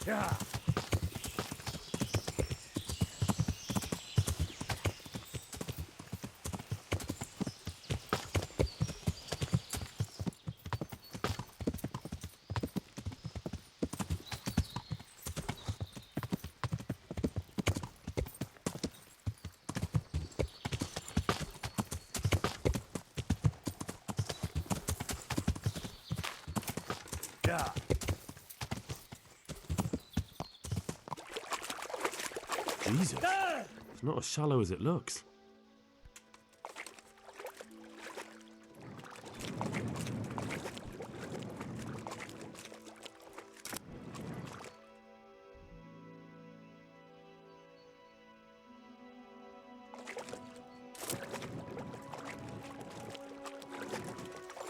Yeah. Yeah. Jesus. It's not as shallow as it looks.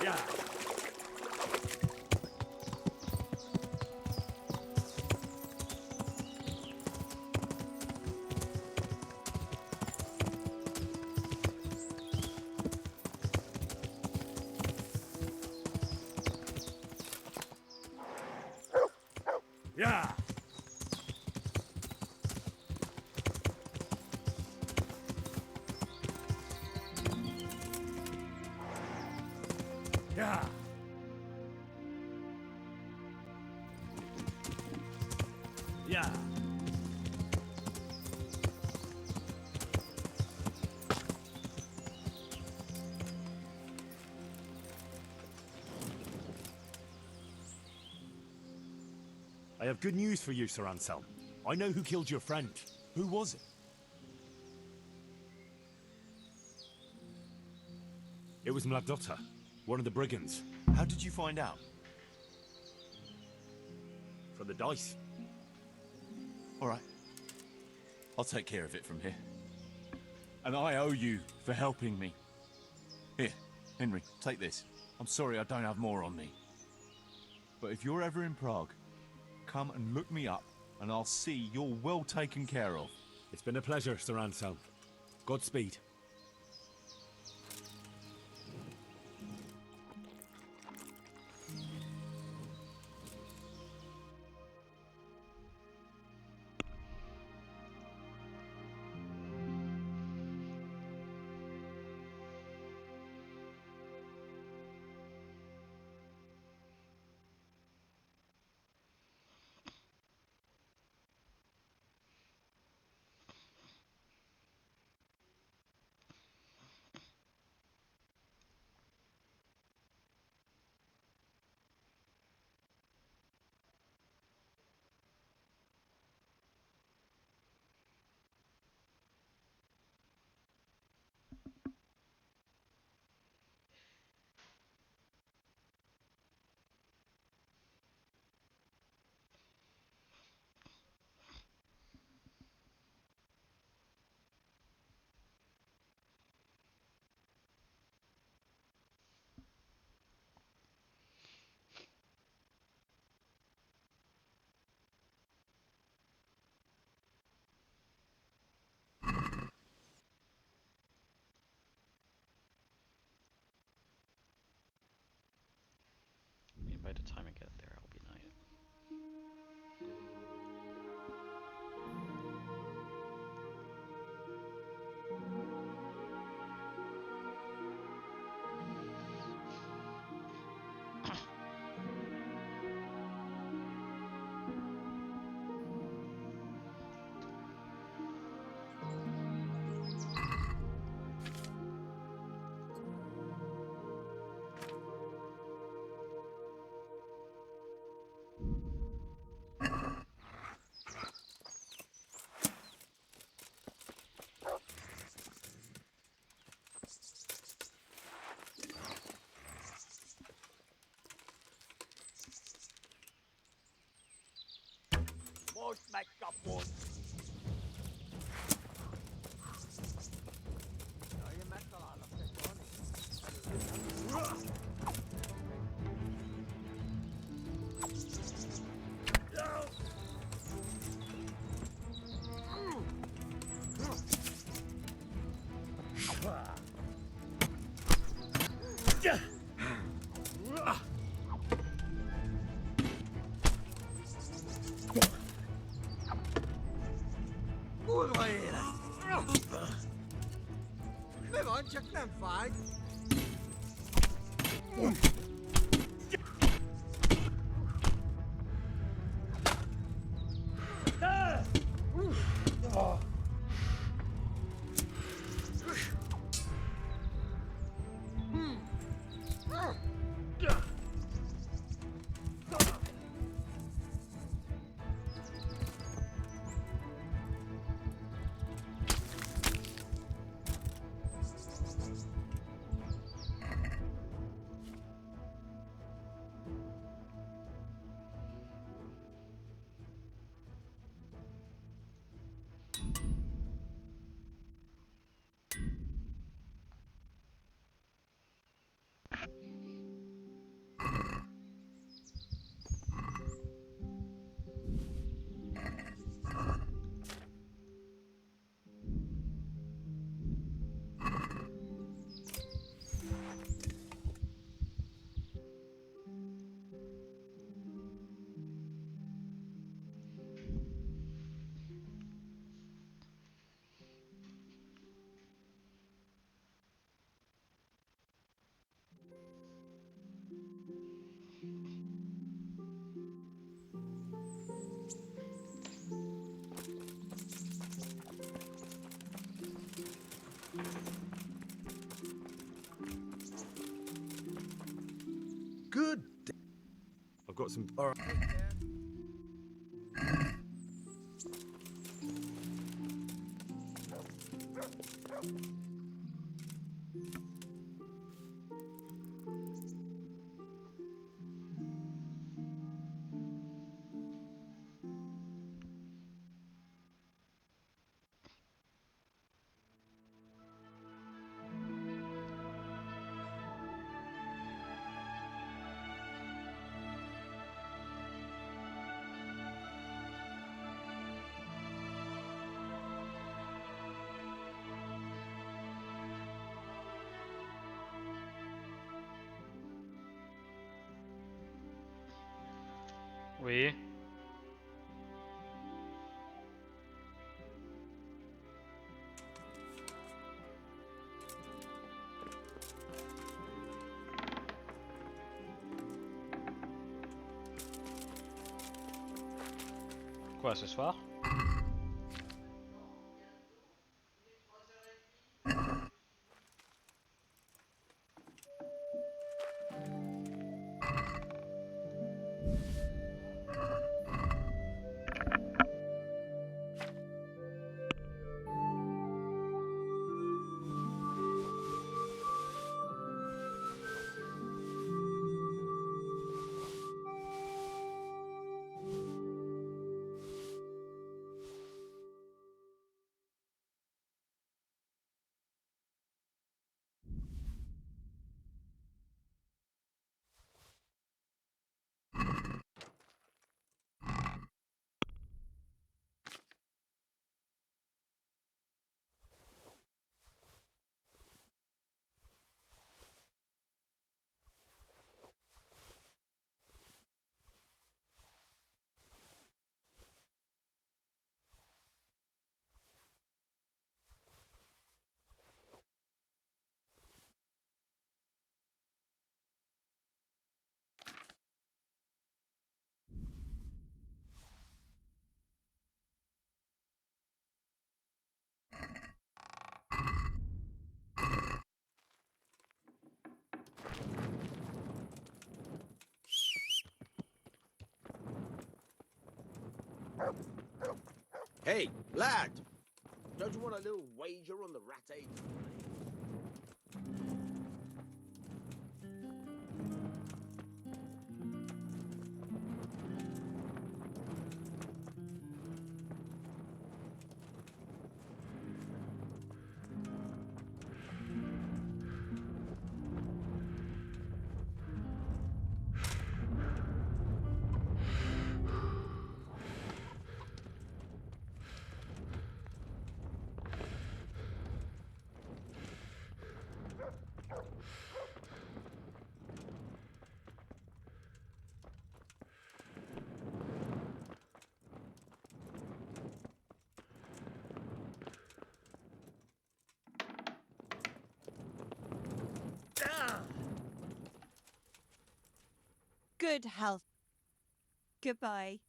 Yeah. Yeah. Yeah. Yeah. I have good news for you, Sir Anselm. I know who killed your friend. Who was it? It was Mladotta, one of the brigands. How did you find out? From the dice. All right. I'll take care of it from here. And I owe you for helping me. Here, Henry, take this. I'm sorry I don't have more on me. But if you're ever in Prague, come and look me up, and I'll see you're well taken care of. It's been a pleasure, Sir Anselm. Godspeed. I mean, by the time I get there, I'll be night. Most make up one. Come on, check them fag. Good. I've got some. All right. Oui. Quoi ce soir? Hey, lad! Don't you want a little wager on the rat aid? Good health. Goodbye.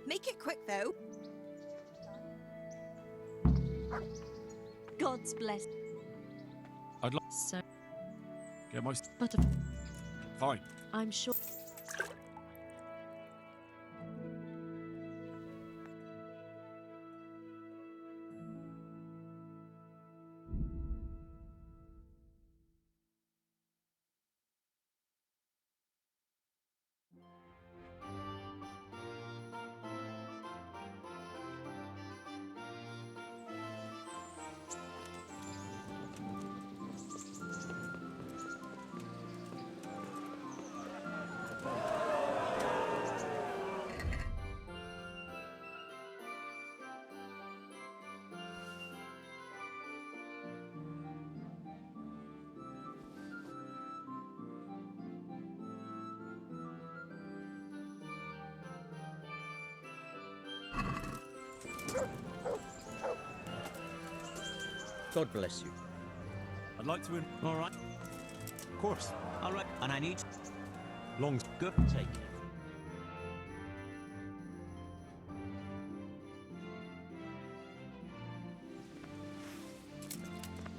Make it quick, though. God's bless. I'd like So, get my but fine. I'm sure. God bless you. I'd like to. All right. Of course. All right. And I need... Long. Good. Take it.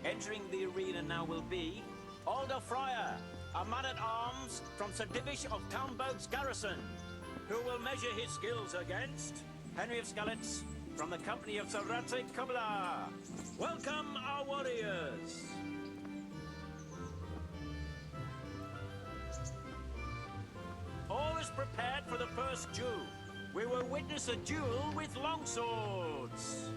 Entering the arena now will be Alder Fryer, a man-at-arms from Sir Divish of Townboat's garrison, who will measure his skills against Henry of Skalitz from the company of Sir Ratzik Kubla. Welcome, our warriors! All is prepared for the first duel. We will witness a duel with longswords.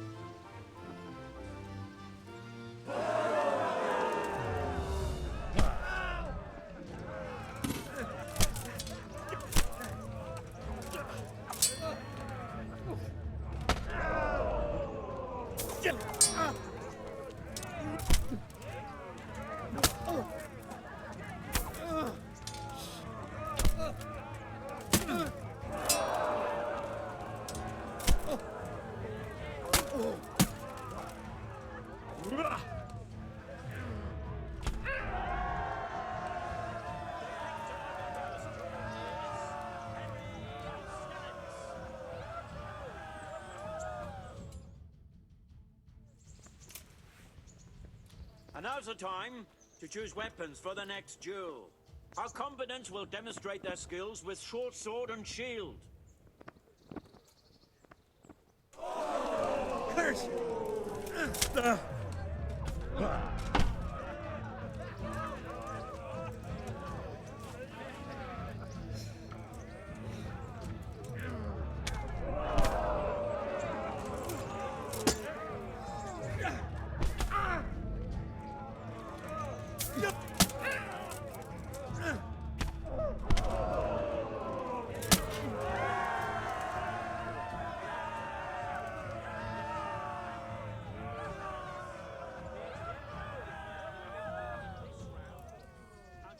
And now's the time to choose weapons for the next duel. Our combatants will demonstrate their skills with short sword and shield. Curse! And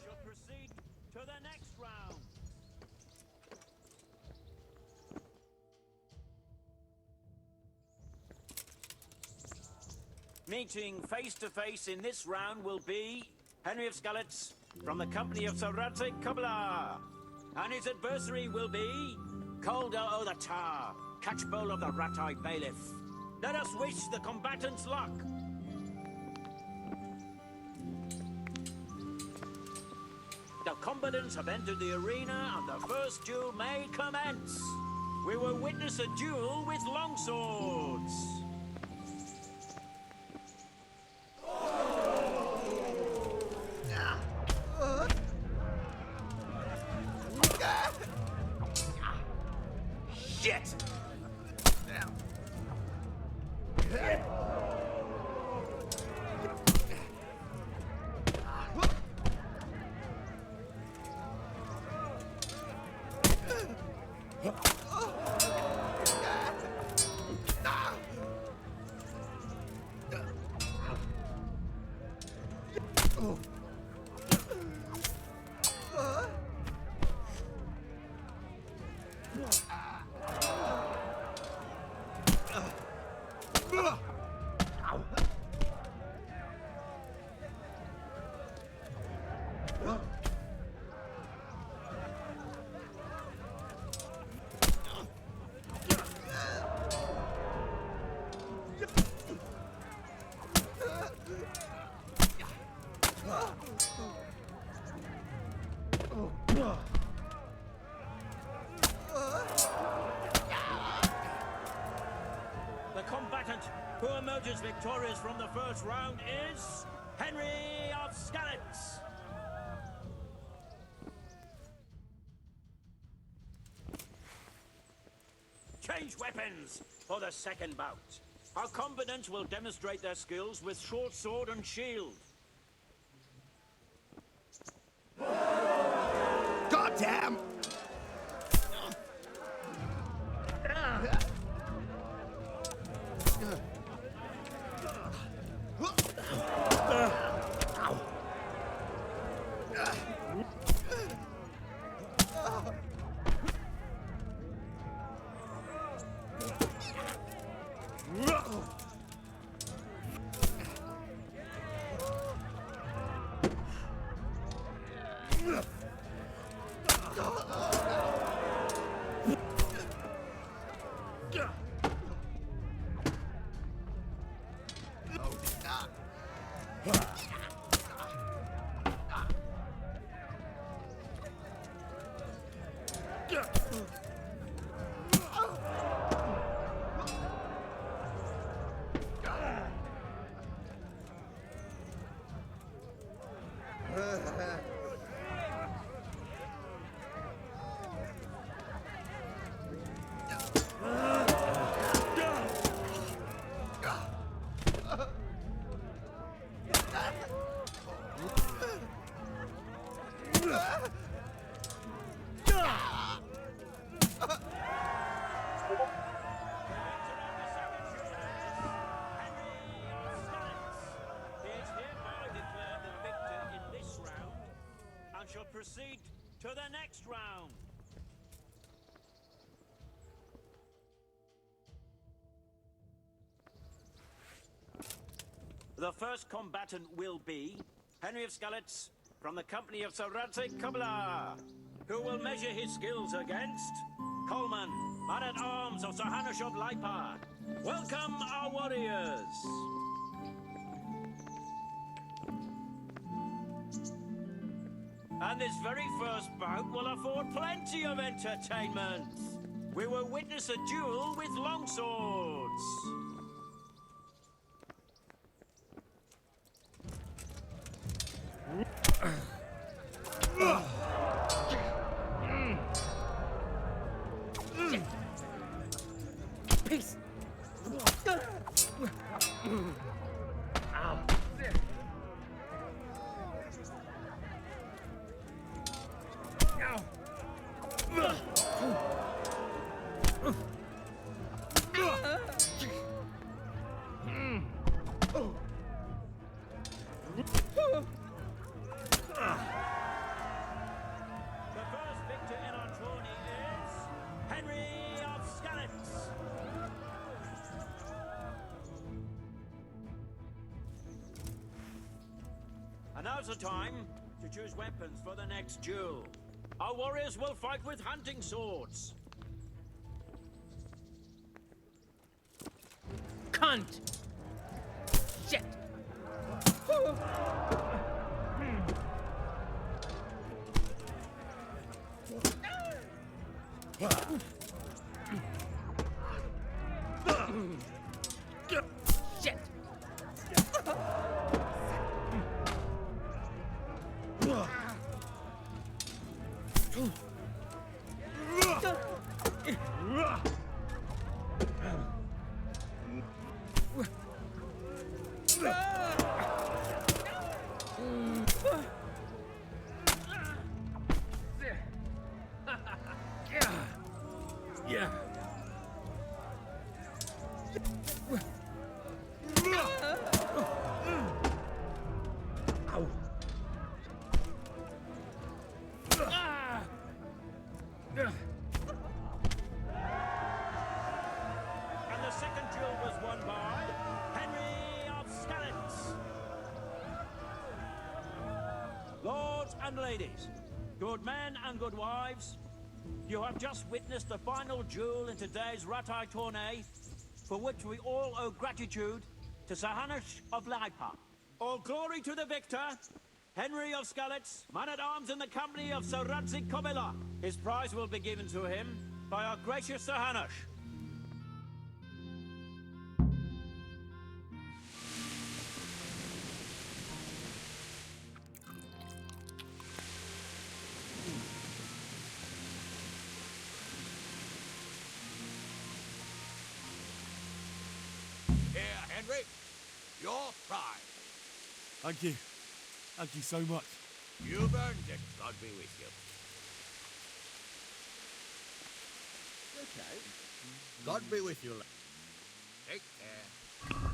shall proceed to the next round. Meeting face to face in this round will be Henry of Skalitz from the company of Sir Ratzik Kubla. And his adversary will be Calder o' the Tar, Catchbowl of the Rat-Eye Bailiff. Let us wish the combatants luck. The combatants have entered the arena and the first duel may commence. We will witness a duel with longswords. Shit! The combatant who emerges victorious from the first round is Henry of Skalitz. Change weapons for the second bout. Our combatants will demonstrate their skills with short sword and shield. Goddamn! proceed to the next round. The first combatant will be Henry of Skalitz from the company of Sir Radzig Kobyla, who will measure his skills against Coleman, man-at-arms of Sir Hanush of Leipa. Welcome, our warriors! And this very first bout will afford plenty of entertainment. We will witness a duel with longswords. Peace. Ow. The first victor in our tourney is Henry of Skalitz. And now's the time to choose weapons for the next duel. Our warriors will fight with hunting swords. Cunt! Shit! Shit! Yeah. Ow. And the second duel was won by Henry of Skalitz. Lords and ladies, good men and good wives, you have just witnessed the final duel in today's Ratai tourney, for which we all owe gratitude to Sir Hanush of Leipa. All glory to the victor, Henry of Skalitz, man-at-arms in the company of Sir Radzig Kobyla. His prize will be given to him by our gracious Sir Hanush. Here, Henry. Your prize. Thank you. Thank you so much. You've earned it. God be with you. Okay. God be with you. Take care.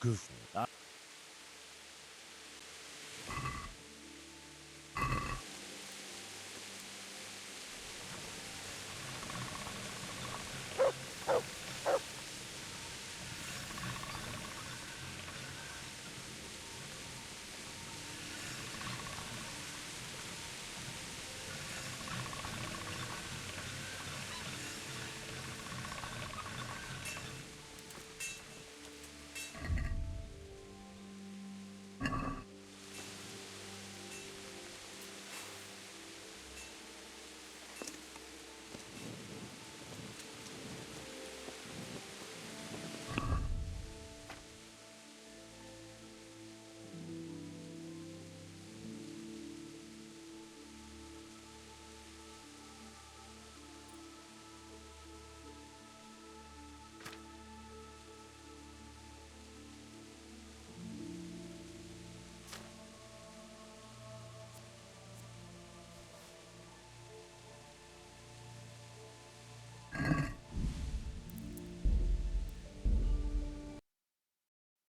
Good.